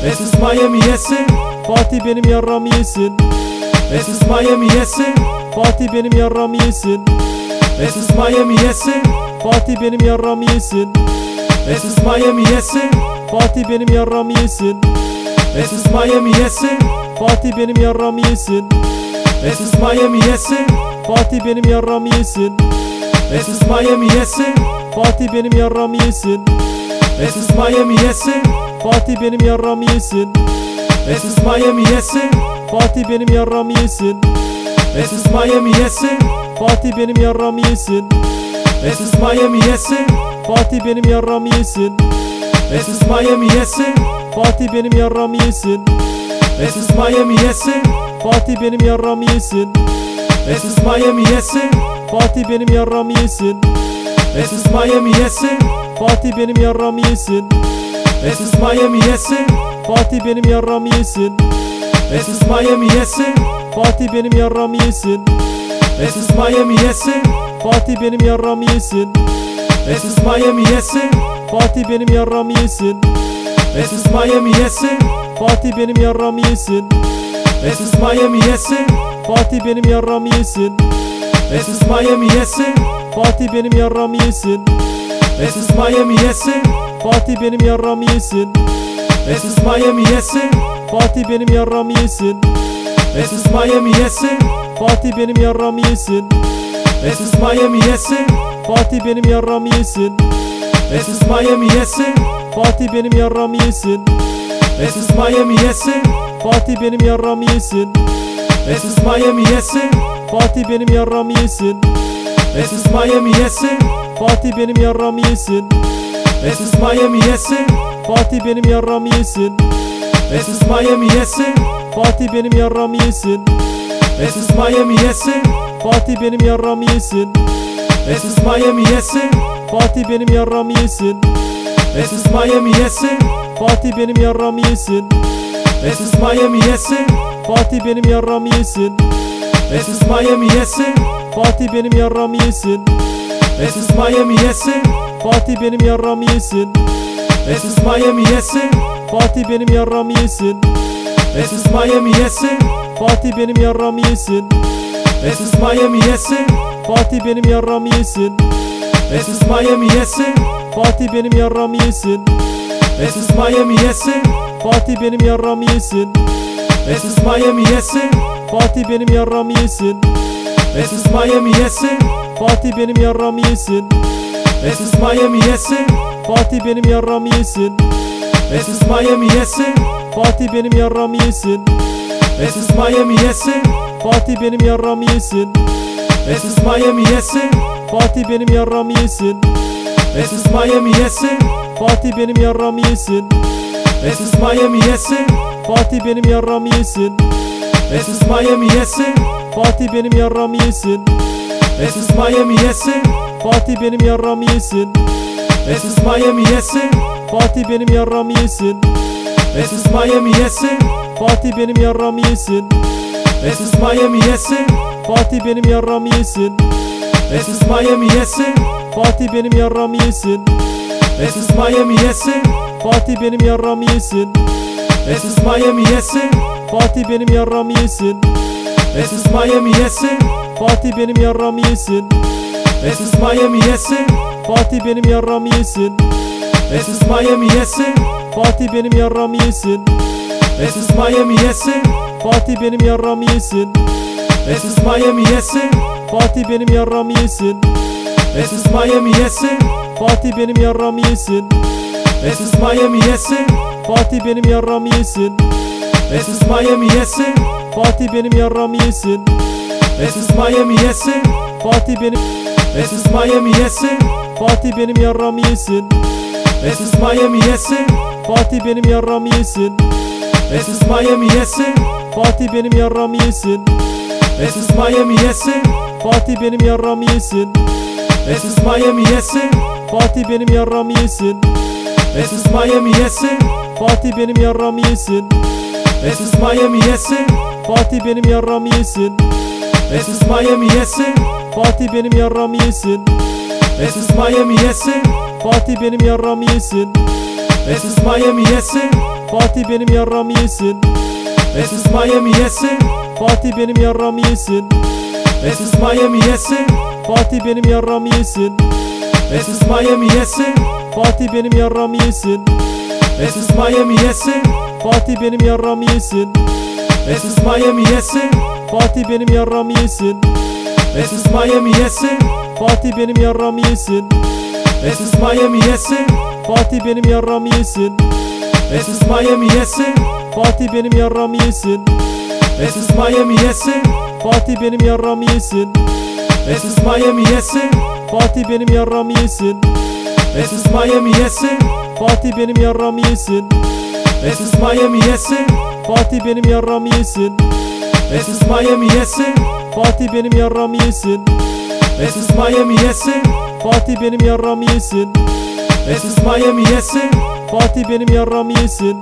Es ist Miami yesin. Fatih benim yarramı yesin. Es ist Miami yesin. Fatih benim yarramı yesin. Es ist Miami yesin. Fatih benim yarramı yesin. Es ist Miami yesin. Fatih benim yarramı yesin. Es ist Miami yesin. Fatih benim yarramı yesin. Es ist Miami yesin. Fatih benim yarramı yesin. Es ist Miami yesin. Fatih benim yarramı yesin. Es ist Miami yesin. Fatih benim yarramı yesin. Es ist Miami yesin. Fatih benim yarramı yesin. Es ist Miami yesin. Fatih benim yarramı yesin. Es ist Miami yesin. Fatih benim yarramı yesin. Es ist Miami yesin. Fatih benim yarramı yesin. Es ist Miami yesin. Fatih benim yarramı yesin. Es ist Miami yesin. Fatih benim yarramı yesin. Es ist Miami yesin. Fatih benim yarramı yesin. Es ist Miami yesin. Fatih benim yarramı yesin. Es ist Miami yesin. Fatih benim yarramı yesin. Es ist Miami yesin. Fatih benim yarramı yesin. Es ist Miami yesin. Fatih benim yarramı yesin. Es ist Miami yesin. Fatih benim yarramı yesin. Es ist Miami yesin. Fatih benim yarramı yesin. Es ist Miami yesin. Fatih benim yarramı yesin. Es ist Miami yesin. Fatih benim yarramı yesin. Es ist Miami yesin. Fatih benim yarramı yesin. Es ist Miami yesin. Fatih benim yarramı yesin. Es ist Miami yesin. Fatih benim yarramı yesin. Es ist Miami yesin. Fatih benim yarramı yesin. Es ist Miami yesin. Fatih benim yarramı yesin. Es ist Miami yesin. Fatih benim yarramı yesin. Es ist Miami yesin. Fatih benim yarramı yesin. Es ist Miami yesin. Fatih benim yarramı yesin. Es ist Miami yesin. Fatih benim yarramı yesin. Es ist Miami yesin. Fatih benim yarramı yesin. Es ist Miami yesin. Fatih benim yarramı yesin. Es ist Miami yesin. Fatih benim yarramı yesin. Es ist Miami yesin. Fatih benim yarramı yesin. Es ist Miami yesin. Fatih benim yarramı yesin. Es ist Miami yesin. Fatih benim yarramı yesin. Es ist Miami yesin. Fatih benim yarramı yesin. Es ist Miami yesin. Fatih benim yarramı yesin. Es ist Miami yesin. Fatih benim yarramı yesin. Es ist Miami yesin. Fatih benim yarramı yesin. Es ist Miami yesin. Fatih benim yarramı yesin. Es ist Miami yesin. Fatih benim yarramı yesin. Es ist Miami yesin. Fatih benim yarramı yesin. Es ist Miami yesin. Fatih benim yarramı yesin. Es ist Miami yesin. Fatih benim yarramı yesin. Es ist Miami yesin. Fatih benim yarramı yesin. Es ist Miami yesin. Fatih benim yarramı yesin. Es ist Miami yesin. Fatih benim yarramı yesin. Es ist Miami yesin. Fatih benim yarramı yesin. Es ist Miami yesin. Fatih benim yarramı yesin. Es ist Miami yesin. Fatih benim yarramı yesin. Es ist Miami yesin. Fatih benim yarramı yesin. Es ist Miami yesin. Fatih benim yarramı yesin. Es ist Miami yesin. Fatih benim yarramı yesin. Es ist Miami yesin. Fatih benim yarramı yesin. Es ist Miami yesin. Fatih benim yarramı yesin. Es ist Miami yesin. Fatih benim yarramı yesin. Es ist Miami yesin. Fatih benim yarramı yesin. Es ist Miami yesin. Fatih benim yarramı yesin. Es ist Miami yesin. Fatih benim yarramı yesin. Es ist Miami yesin. Fatih benim yarramı yesin. Es ist Miami yesin. Fatih benim yarramı yesin. Es ist Miami yesin. Fatih benim yarramı yesin. Es ist Miami yesin. Fatih benim yarramı yesin. Es ist Miami yesin. Fatih benim yarramı yesin. Es ist Miami yesin. Fatih benim. Es ist Miami yesin. Fatih benim yarramı yesin. Es ist Miami yesin. Fatih benim yarramı yesin. Es ist Miami yesin. Fatih benim yarramı yesin. Es ist Miami yesin. Fatih benim yarramı yesin. Es ist Miami yesin. Fatih benim yarramı yesin. Es ist Miami yesin. Fatih benim yarramı yesin. Es ist Miami yesin. Fatih benim yarramı yesin. Es ist Miami yesin. Fatih benim yarramı yesin. Es ist Miami yesin. Fatih benim yarramı yesin. Es ist Miami yesin. Fatih benim yarramı yesin. Es ist Miami yesin. Fatih benim yarramı yesin. Es ist Miami yesin. Fatih benim yarramı yesin. Es ist Miami yesin. Fatih benim yarramı yesin. Es ist Miami yesin. Fatih benim yarramı yesin. Es ist Miami yesin. Fatih benim yarramı yesin. Es ist Miami yesin. Fatih benim yarramı yesin. Es ist Miami yesin. Fatih benim yarramı yesin. Es ist Miami yesin. Fatih benim yarramı yesin. Es ist Miami yesin. Fatih benim yarramı yesin. Es ist Miami yesin. Fatih benim yarramı yesin. Es ist Miami yesin. Fatih benim yarramı yesin. Es ist Miami yesin. Fatih benim yarramı yesin. Es ist Miami yesin. Fatih benim yarramı yesin. Es ist Miami yesin. Fatih benim yarramı yesin. Es ist Miami yesin. Fatih benim yarramı yesin. Es ist Miami yesin. Fatih benim yarramı yesin. Es ist Miami yesin. Fatih benim yarramı yesin.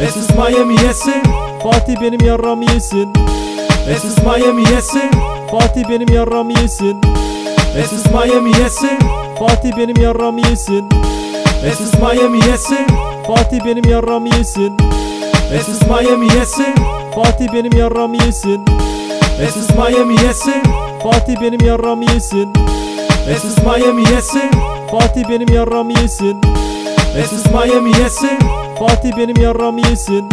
Es ist Miami yesin. Fatih benim yarramı yesin. Es ist Miami yesin. Fatih benim yarramı yesin. Es ist Miami yesin. Fatih benim yarramı yesin. Es ist Miami yesin. Fatih benim yarramı yesin. Es ist Miami yesin. Fatih benim yarramı yesin. Es ist Miami yesin. Fatih benim yarramı yesin. Es ist Miami yesin. Fatih benim yarramı yesin. Es ist Miami yesin. Fatih benim yarramı yesin.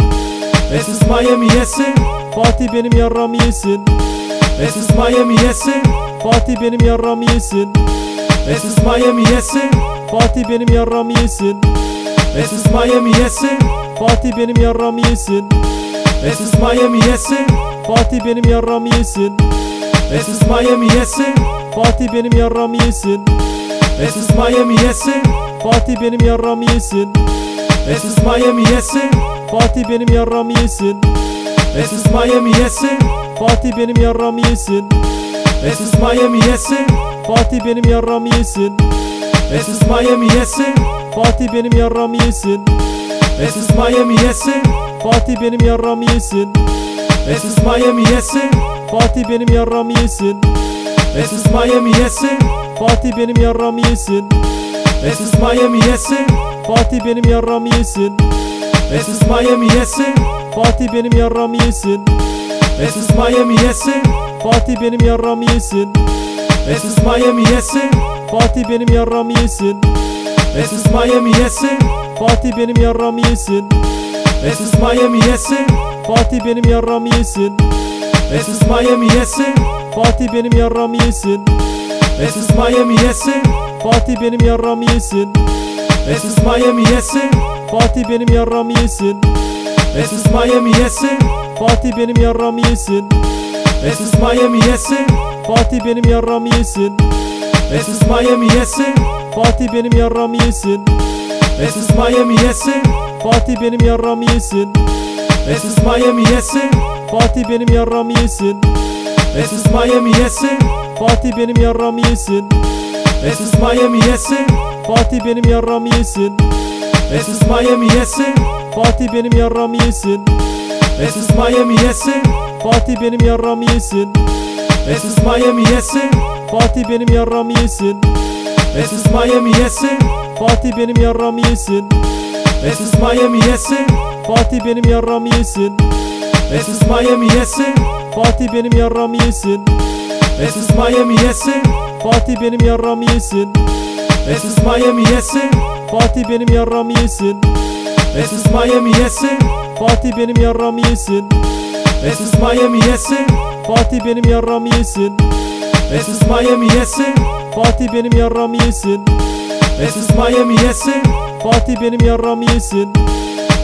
Es ist Miami yesin. Fatih benim yarramı yesin. Es ist Miami yesin. Fatih benim yarramı yesin. Es ist Miami yesin. Fatih benim yarramı yesin. Es ist Miami yesin. Fatih benim yarramı yesin. Es ist Miami yesin. Fatih benim yarramı yesin. Es ist Miami yesin. Fatih benim yarramı yesin. Es ist Miami yesin. Fatih benim yarramı yesin. Es ist Miami yesin. Fatih benim yarramı yesin. Es ist Miami yesin. Fatih benim yarramı yesin. Es ist Miami yesin. Fatih benim yarramı yesin. Es ist Miami yesin. Fatih benim yarramı yesin. Es ist Miami yesin. Fatih benim yarramı yesin. Es ist Miami yesin. Fatih benim yarramı yesin. Es ist Miami yesin. Fatih benim yarramı yesin. Es ist Miami yesin. Fatih benim yarramı yesin. Es ist Miami yesin. Fatih benim yarramı yesin. Es ist Miami yesin. Fatih benim yarramı yesin. Es ist Miami yesin. Fatih benim yarramı yesin. Es ist Miami yesin. Fatih benim yarramı yesin. Es ist Miami yesin. Fatih benim yarramı yesin. Es ist Miami yesin. Fatih benim yarramı yesin. Es ist Miami yesin. Fatih benim yarramı yesin. Es ist Miami yesin. Fatih benim yarramı yesin. Es ist Miami yesin. Fatih benim yarramı yesin. Es ist Miami yesin. Fatih benim yarramı yesin. Es ist Miami yesin. Fatih benim yarramı yesin. Es ist Miami yesin. Fatih benim yarramı yesin. Es ist Miami yesin. Fatih benim yarramı yesin. Es ist Miami yesin. Fatih benim yarramı yesin. Es ist Miami yesin. Fatih benim yarramı yesin. Es ist Miami yesin. Fatih benim yarramı yesin. Es ist Miami yesin. Fatih benim yarramı yesin. Es ist Miami yesin. Fatih benim yarramı yesin. Es ist Miami yesin. Fatih benim yarramı yesin. Es ist Miami yesin. Fatih benim yarramı yesin. Es ist Miami yesin. Fatih benim yarramı yesin. Es ist Miami yesin. Fatih benim yarramı yesin. Es ist Miami yesin. Fatih benim yarramı yesin. Es ist Miami yesin. Fatih benim yarramı yesin. Es ist Miami yesin. Fatih benim yarramı yesin.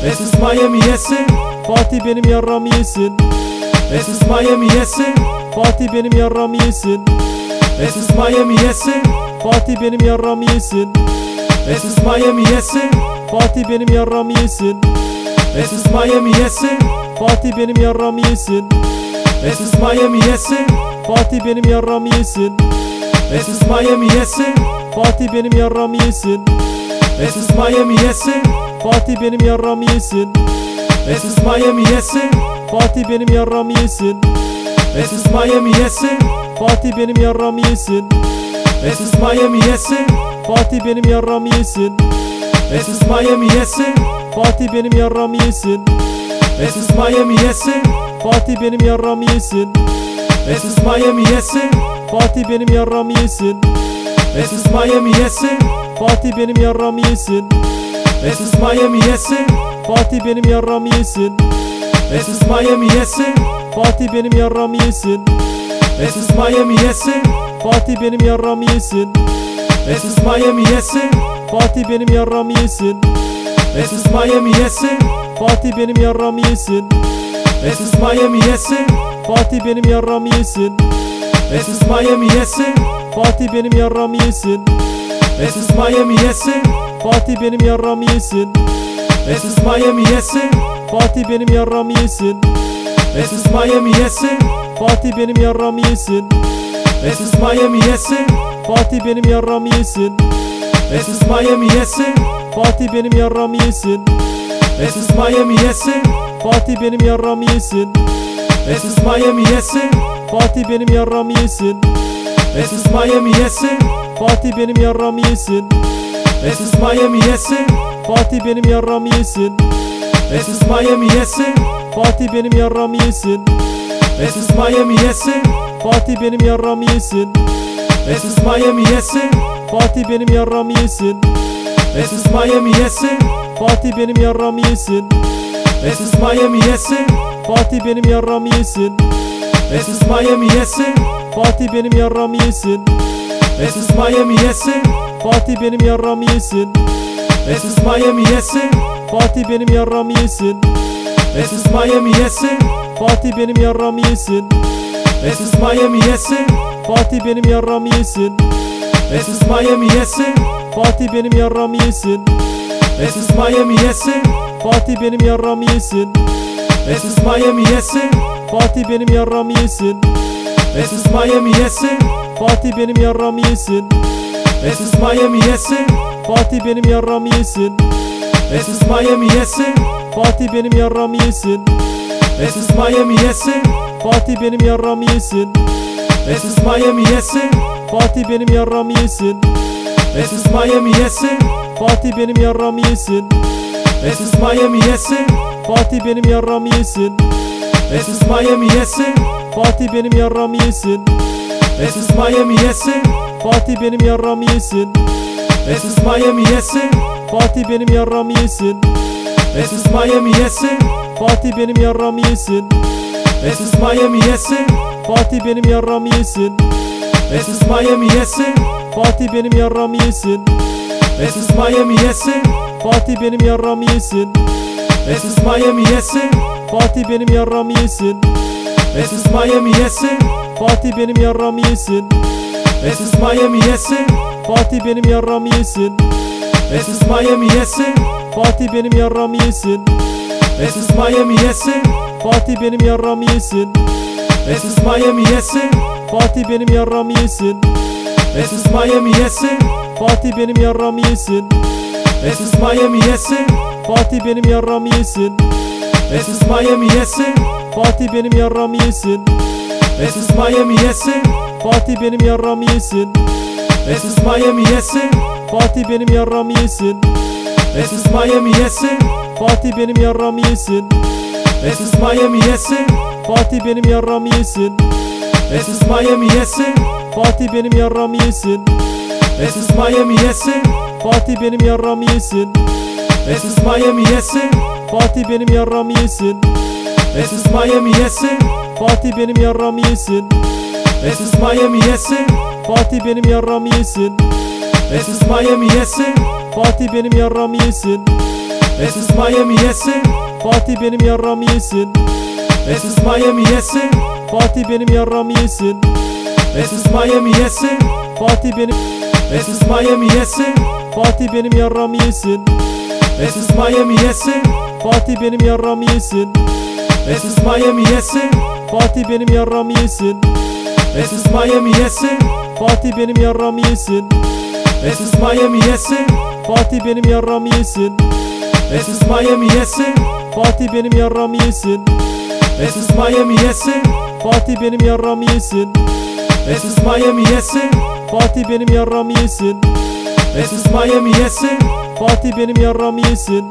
Es ist Miami yesin. Fatih benim yarramı yesin. Es ist Miami yesin. Fatih benim yarramı yesin. Es ist Miami yesin. Fatih benim yarramı yesin. Es ist Miami yesin. Fatih benim yarramı yesin. Es ist Miami yesin. Fatih benim yarramı yesin. Es ist Miami yesin. Fatih benim yarramı yesin. Es ist Miami yesin. Fatih benim yarramı yesin. Es ist Miami yesin. Fatih benim yarramı yesin. Es ist Miami yesin. Fatih benim yarramı yesin. Es ist Miami yesin. Fatih benim yarramı yesin. Es ist Miami yesin. Fatih benim yarramı yesin. Es ist Miami yesin. Fatih benim yarramı yesin. Es ist Miami yesin. Fatih benim yarramı yesin. Es ist Miami yesin. Fatih benim yarramı yesin. Es ist Miami yesin. Fatih benim yarramı yesin. Es ist Miami yesin. Fatih benim yarramı yesin. Es ist Miami yesin. Fatih benim yarramı yesin. Es ist Miami yesin. Fatih benim yarramı yesin. Es ist Miami yesin. Fatih benim yarramı yesin. Es ist Miami yesin. Fatih benim yarramı yesin. Es ist Miami yesin. Fatih benim yarramı yesin. Es ist Miami yesin. Fatih benim yarramı yesin. Es ist Miami yesin. Fatih benim yarramı yesin. Es ist Miami yesin. Fatih benim yarramı yesin. Es ist Miami yesin. Fatih benim yarramı yesin. Es ist Miami yesin. Fatih benim yarramı yesin. Es ist Miami yesin. Fatih benim yarramı yesin. Es ist Miami yesin. Fatih benim yarramı yesin. Es ist Miami yesin. Fatih benim yarramı yesin. Es ist Miami yesin. Fatih benim yarramı yesin. Es ist Miami yesin. Fatih benim yarramı yesin. Es ist Miami yesin. Fatih benim yarramı yesin. Es ist Miami yesin. Fatih benim yarramı yesin. Es ist Miami yesin. Fatih benim yarramı yesin. Es ist Miami yesin. Fatih benim yarramı yesin. Es ist Miami yesin. Fatih benim yarramı yesin. Es ist Miami yesin. Fatih benim yarramı yesin. Es ist Miami yesin. Fatih benim yarramı yesin. Es ist Miami yesin. Fatih benim yarramı yesin. Es ist Miami yesin. Fatih benim yarramı yesin. Es ist Miami yesin. Fatih benim yarramı yesin. Es ist Miami yesin. Fatih benim yarramı yesin. Es ist Miami yesin. Fatih benim yarramı yesin. Es ist Miami yesin. Fatih benim yarramı yesin. Es ist Miami yesin. Fatih benim yarramı yesin. Es ist Miami yesin. Fatih benim yarramı yesin. Es ist Miami yesin. Fatih benim yarramı yesin. Es ist Miami yesin. Fatih benim yarramı yesin. Es ist Miami yesin. Fatih benim yarramı yesin. Es ist Miami yesin. Fatih benim yarramı yesin. Es ist Miami yesin. Fatih benim yarramı yesin. Es ist Miami yesin. Fatih benim yarramı yesin. Es ist Miami yesin. Fatih benim yarramı yesin. Es ist Miami yesin. Fatih benim yarramı yesin. Es ist Miami yesin. Fatih benim yarramı yesin. Es ist Miami yesin. Fatih benim yarramı yesin. Es ist Miami yesin. Fatih benim yarramı yesin. Es ist Miami yesin. Fatih benim yarramı yesin. Es ist Miami yesin. Fatih benim yarramı yesin. Es ist Miami yesin. Fatih benim yarramı yesin. Es ist Miami yesin. Fatih benim yarramı yesin. Es ist Miami yesin. Fatih benim yarramı yesin. Es ist Miami yesin. Fatih benim yarramı yesin. Es ist Miami yesin. Fatih benim yarramı yesin. Es ist Miami yesin. Fatih benim yarramı yesin. Es ist Miami yesin. Fatih benim yarramı yesin. Es ist Miami yesin. Fatih benim yarramı yesin. Es ist Miami yesin. Fatih benim yarramı yesin. Es ist Miami yesin. Fatih benim yarramı yesin. Es ist Miami yesin. Fatih benim yarramı yesin. Es ist Miami yesin. Fatih benim yarramı yesin. Es ist Miami yesin. Fatih benim yarramı yesin. Es ist Miami yesin. Fatih benim yarramı yesin. Es ist Miami yesin. Fatih benim yarramı yesin. Es ist Miami yesin. Fatih benim yarramı yesin. Es ist Miami yesin. Fatih benim yarramı yesin. Es ist Miami yesin. Fatih benim yarramı yesin. Es ist Miami yesin. Fatih benim yarramı yesin. Es ist Miami yesin. Fatih benim yarramı yesin. Es ist Miami yesin. Fatih benim. Es ist Miami yesin. Fatih benim yarramı yesin. Es ist Miami yesin. Fatih benim yarramı yesin. Es ist Miami yesin. Fatih benim yarramı yesin. Es ist Miami yesin. Fatih benim yarramı yesin. Es ist Miami yesin. Fatih benim yarramı yesin. Es ist Miami yesin. Fatih benim yarramı yesin. Es ist Miami yesin. Fatih benim yarramı yesin. Es ist Miami yesin. Fatih benim yarramı yesin. Es ist Miami yesin. Fatih benim yarramı yesin.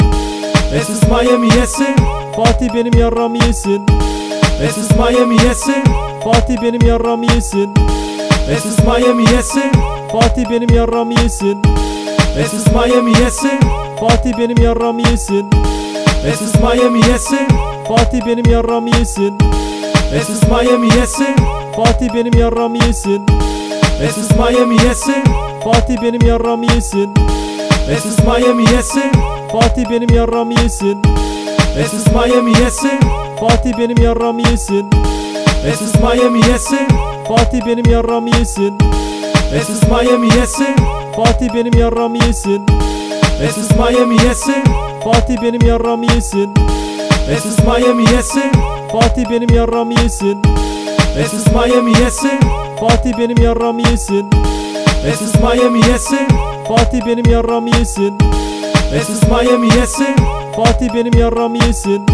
Es ist Miami yesin. Fatih benim yarramı yesin. Es ist Miami yesin. Fatih benim yarramı yesin. Es ist Miami yesin. Fatih benim yarramı yesin. Es ist Miami yesin. Fatih benim yarramı yesin. Es ist Miami yesin. Fatih benim yarramı yesin. Es ist Miami yesin. Fatih benim yarramı yesin. Es ist Miami yesin. Fatih benim yarramı yesin. Es ist Miami yesin. Fatih benim yarramı yesin. Es ist Miami yesin. Fatih benim yarramı yesin. Es ist Miami yesin. Fatih benim yarramı yesin. Es ist Miami yesin. Fatih benim yarramı yesin. Es ist Miami yesin. Fatih benim yarramı yesin. Es ist Miami yesin. Fatih benim yarramı yesin. Es ist Miami yesin. Fatih benim yarramı yesin. Es ist Miami yesin. Fatih benim yarramı yesin. Es ist Miami yesin. Fatih benim yarramı yesin. Es ist Miami yesin. Fatih benim yarramı yesin. Es ist Miami yesin. Fatih benim yarramı yesin.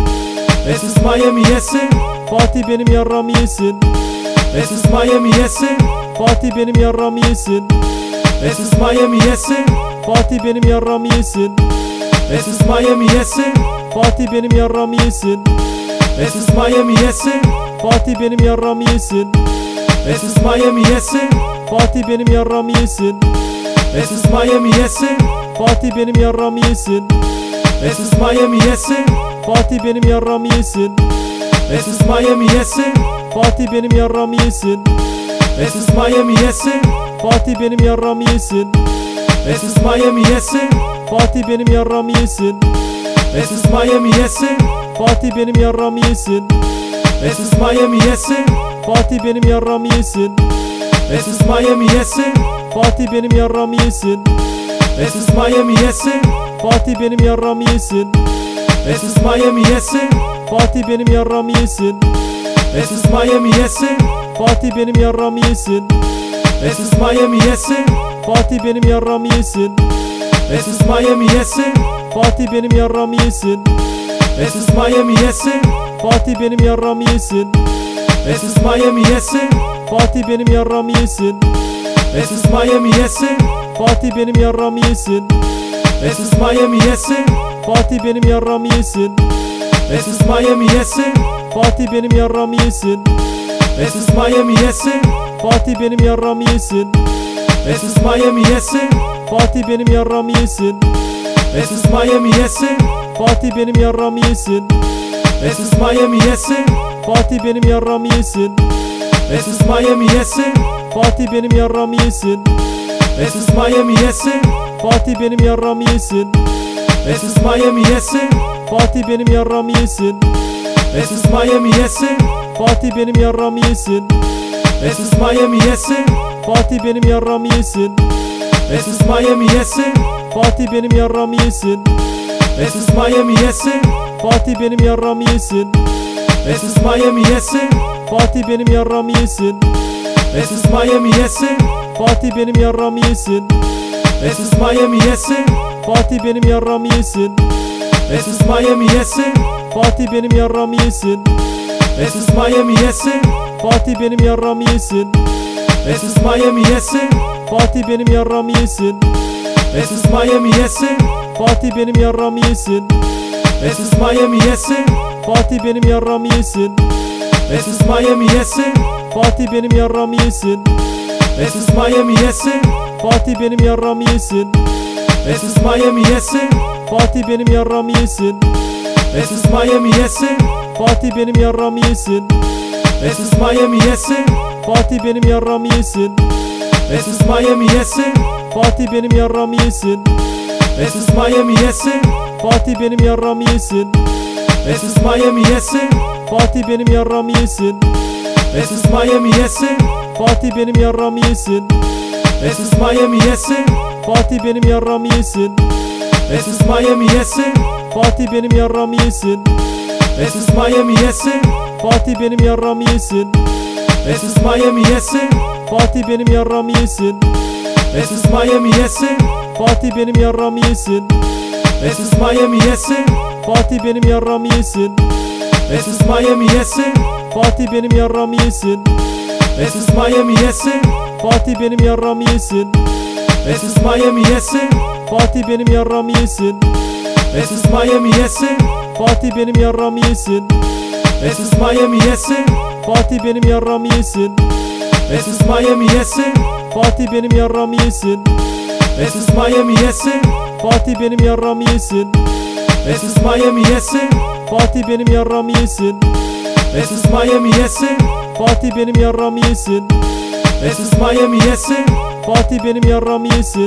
Es ist Miami yesin. Fatih benim yarramı yesin. Es ist Miami yesin. Fatih benim yarramı yesin. Es ist Miami yesin. Fatih benim yarramı yesin. Es ist Miami yesin. Fatih benim yarramı yesin. Es ist Miami yesin. Fatih benim yarramı yesin. Es ist Miami yesin. Fatih benim yarramı yesin. Es ist Miami yesin. Fatih benim yarramı yesin. Es ist Miami yesin. Fatih benim yarramı yesin. Es ist Miami yesin. Fatih benim yarramı yesin. Es ist Miami yesin. Fatih benim yarramı yesin. Es ist Miami yesin. Fatih benim yarramı yesin. Es ist Miami yesin. Fatih benim yarramı yesin. Es ist Miami yesin. Fatih benim yarramı yesin. Es ist Miami yesin. Fatih benim yarramı yesin. Es ist Miami yesin. Fatih benim yarramı yesin. Es ist Miami yesin. Fatih benim yarramı yesin. Es ist Miami yesin. Fatih benim yarramı yesin. Es ist Miami yesin. Fatih benim yarramı yesin. Es ist Miami yesin. Fatih benim yarramı yesin. Es ist Miami yesin. Fatih benim yarramı yesin. Es ist Miami yesin. Fatih benim yarramı yesin. Es ist Miami yesin. Fatih benim yarramı yesin. Es ist Miami yesin. Fatih benim yarramı yesin. Es ist Miami yesin. Fatih benim yarramı yesin. Es ist Miami yesin. Fatih benim yarramı yesin. Es ist Miami yesin. Fatih benim yarramı yesin. Es ist Miami yesin. Fatih benim yarramı yesin. Es ist Miami yesin. Fatih benim yarramı yesin. Es ist Miami yesin. Fatih benim yarramı yesin. Es ist Miami yesin. Fatih benim yarramı yesin. Es ist Miami yesin. Fatih benim yarramı yesin. Es ist Miami yesin. Fatih benim yarramı yesin. Es ist Miami yesin. Fatih benim yarramı yesin. Es ist Miami yesin. Fatih benim yarramı yesin. Es ist Miami yesin. Fatih benim yarramı yesin. Es ist Miami yesin. Fatih benim yarramı yesin. Es ist Miami yesin. Fatih benim yarramı yesin. Es ist Miami yesin. Fatih benim yarramı yesin. Es ist Miami yesin. Fatih benim yarramı yesin. Es ist Miami yesin. Fatih benim yarramı yesin. Es ist Miami yesin. Fatih benim yarramı yesin. Es ist Miami yesin. Fatih benim yarramı yesin. Es ist Miami yesin. Fatih benim yarramı yesin. Es ist Miami yesin. Fatih benim yarramı yesin. Es ist Miami yesin. Fatih benim yarramı yesin. Es ist Miami yesin. Fatih benim yarramı yesin. Es ist Miami yesin. Fatih benim yarramı yesin. Es ist Miami yesin. Fatih benim yarramı yesin. Es ist Miami yesin. Fatih benim yarramı yesin. Es ist Miami yesin. Fatih benim yarramı yesin. Es ist Miami yesin. Fatih benim yarramı yesin. Es ist Miami yesin. Fatih benim yarramı yesin. Es ist Miami yesin. Fatih benim yarramı yesin. Es ist Miami yesin. Fatih benim yarramı yesin. Es ist Miami yesin. Fatih benim yarramı yesin. Es ist Miami yesin. Fatih benim yarramı yesin. Es ist Miami yesin. Fatih benim yarramı yesin. Es ist Miami yesin. Fatih benim yarramı yesin. Es ist Miami yesin. Fatih benim yarramı yesin. Es ist Miami yesin. Fatih benim yarramı yesin. Es ist Miami yesin. Fatih benim yarramı yesin. Es ist Miami yesin. Fatih benim yarramı yesin. Es ist Miami yesin. Fatih benim yarramı yesin. Es ist Miami yesin. Fatih benim yarramı yesin. Es ist Miami yesin. Fatih benim yarramı yesin. Es ist Miami yesin. Fatih benim yarramı yesin. Es ist Miami yesin. Fatih benim yarramı yesin.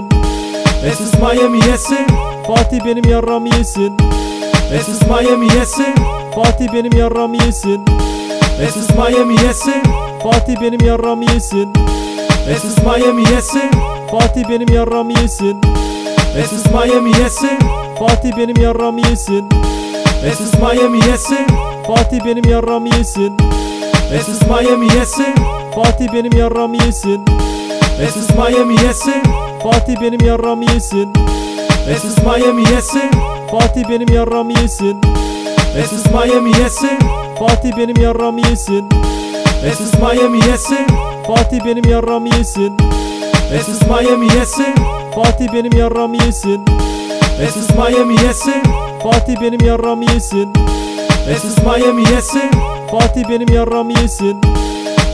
Es ist Miami yesin. Fatih benim yarramı yesin. Es ist Miami yesin. Fatih benim yarramı yesin. Es ist Miami yesin. Fatih benim yarramı yesin. Es ist Miami yesin. Fatih benim yarramı yesin. Es ist Miami yesin. Fatih benim yarramı yesin. Es ist Miami yesin. Fatih benim yarramı yesin. Es ist Miami yesin. Fatih benim yarramı yesin. Es ist Miami yesin. Fatih benim yarramı yesin. Es ist Miami yesin. Fatih benim yarramı yesin. Es ist Miami yesin. Fatih benim yarramı yesin. Es ist Miami yesin. Fatih benim yarramı yesin. Es ist Miami yesin. Fatih benim yarramı yesin. Es ist Miami yesin. Fatih benim yarramı yesin. Es ist Miami yesin. Fatih benim yarramı yesin. Es ist Miami yesin. Fatih benim yarramı yesin.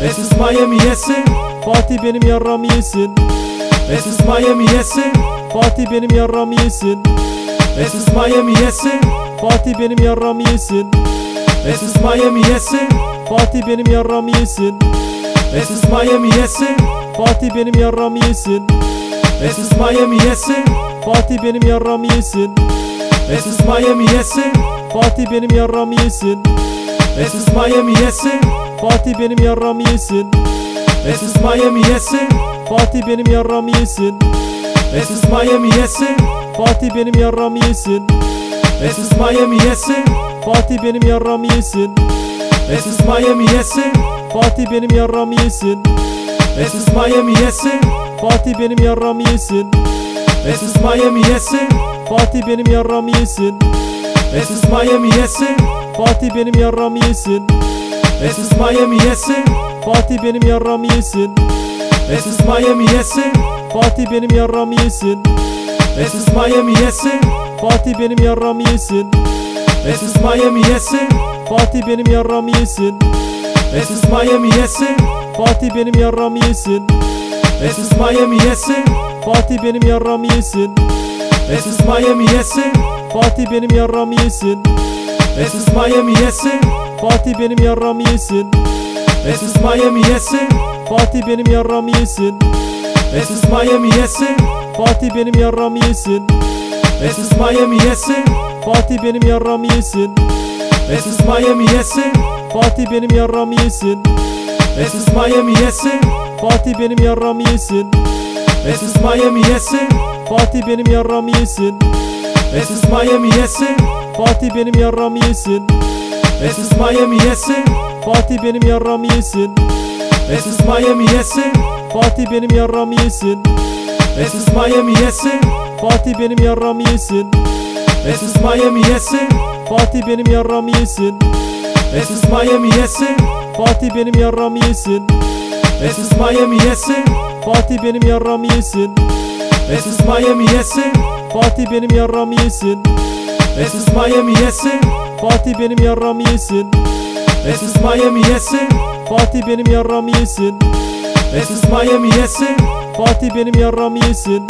Es ist Miami yesin. Fatih benim yarramı yesin. Es ist Miami yesin. Fatih benim yarramı yesin. Es ist Miami yesin. Fatih benim yarramı yesin. Es ist Miami yesin. Fatih benim yarramı yesin. Es ist Miami yesin. Fatih benim yarramı yesin. Es ist Miami yesin. Fatih benim yarramı yesin. Es ist Miami yesin. Fatih benim yarramı yesin. Es ist Miami yesin. Fatih benim yarramı yesin. Es ist Miami yesin. Fatih benim yarramı yesin. Es ist Miami yesin. Fatih benim yarramı yesin. Es ist Miami yesin. Fatih benim yarramı yesin. Es ist Miami yesin. Fatih benim yarramı yesin. Es ist Miami yesin. Fatih benim yarramı yesin. Es ist Miami yesin. Fatih benim yarramı yesin. Es ist Miami yesin. Fatih benim yarramı yesin. Es ist Miami yesin. Fatih benim yarramı yesin. Es ist Miami yesin. Fatih benim yarramı yesin. Es ist Miami yesin. Fatih benim yarramı yesin. Es ist Miami yesin. Fatih benim yarramı yesin. Es ist Miami yesin. Fatih benim yarramı yesin. Es ist Miami yesin. Fatih benim yarramı yesin. Es ist Miami yesin. Fatih benim yarramı yesin. Es ist Miami yesin. Fatih benim yarramı yesin. Es ist Miami yesin. Fatih benim yarramı yesin. Es ist Miami yesin. Fatih benim yarramı yesin. Es ist Miami yesin. Fatih benim yarramı yesin. Es ist Miami yesin. Fatih benim yarramı yesin. Es ist Miami yesin. Fatih benim yarramı yesin. Es ist Miami yesin. Fatih benim yarramı yesin. Es ist Miami yesin. Fatih benim yarramı yesin. Es ist Miami yesin. Fatih benim yarramı yesin. Es ist Miami yesin. Fatih benim yarramı yesin. Es ist Miami yesin. Fatih benim yarramı yesin. Es ist Miami yesin. Fatih benim yarramı yesin. Es ist Miami yesin. Fatih benim yarramı yesin. Es ist Miami yesin. Fatih benim yarramı yesin. Es ist Miami yesin. Fatih benim yarramı yesin. Es ist Miami yesin. Fatih benim yarramı yesin.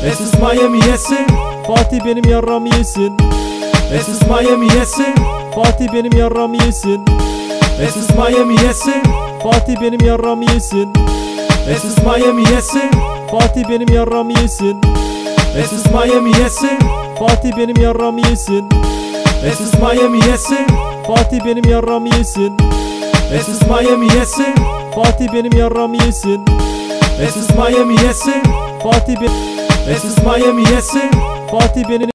Es ist Miami yesin. Fatih benim yarramı yesin. Es ist Miami yesin. Fatih benim yarramı yesin. Es ist Miami yesin. Fatih benim yarramı yesin. Es ist Miami yesin. Fatih benim yarramı yesin. Es ist Miami yesin. Fatih benim yarramı yesin. Es ist Miami yesin. Fatih benim yarramı yesin. Es ist Miami yesin. Fatih benim yarramı yesin. Es ist Miami yesin. Fatih Es ist Miami yesin. Fatih benim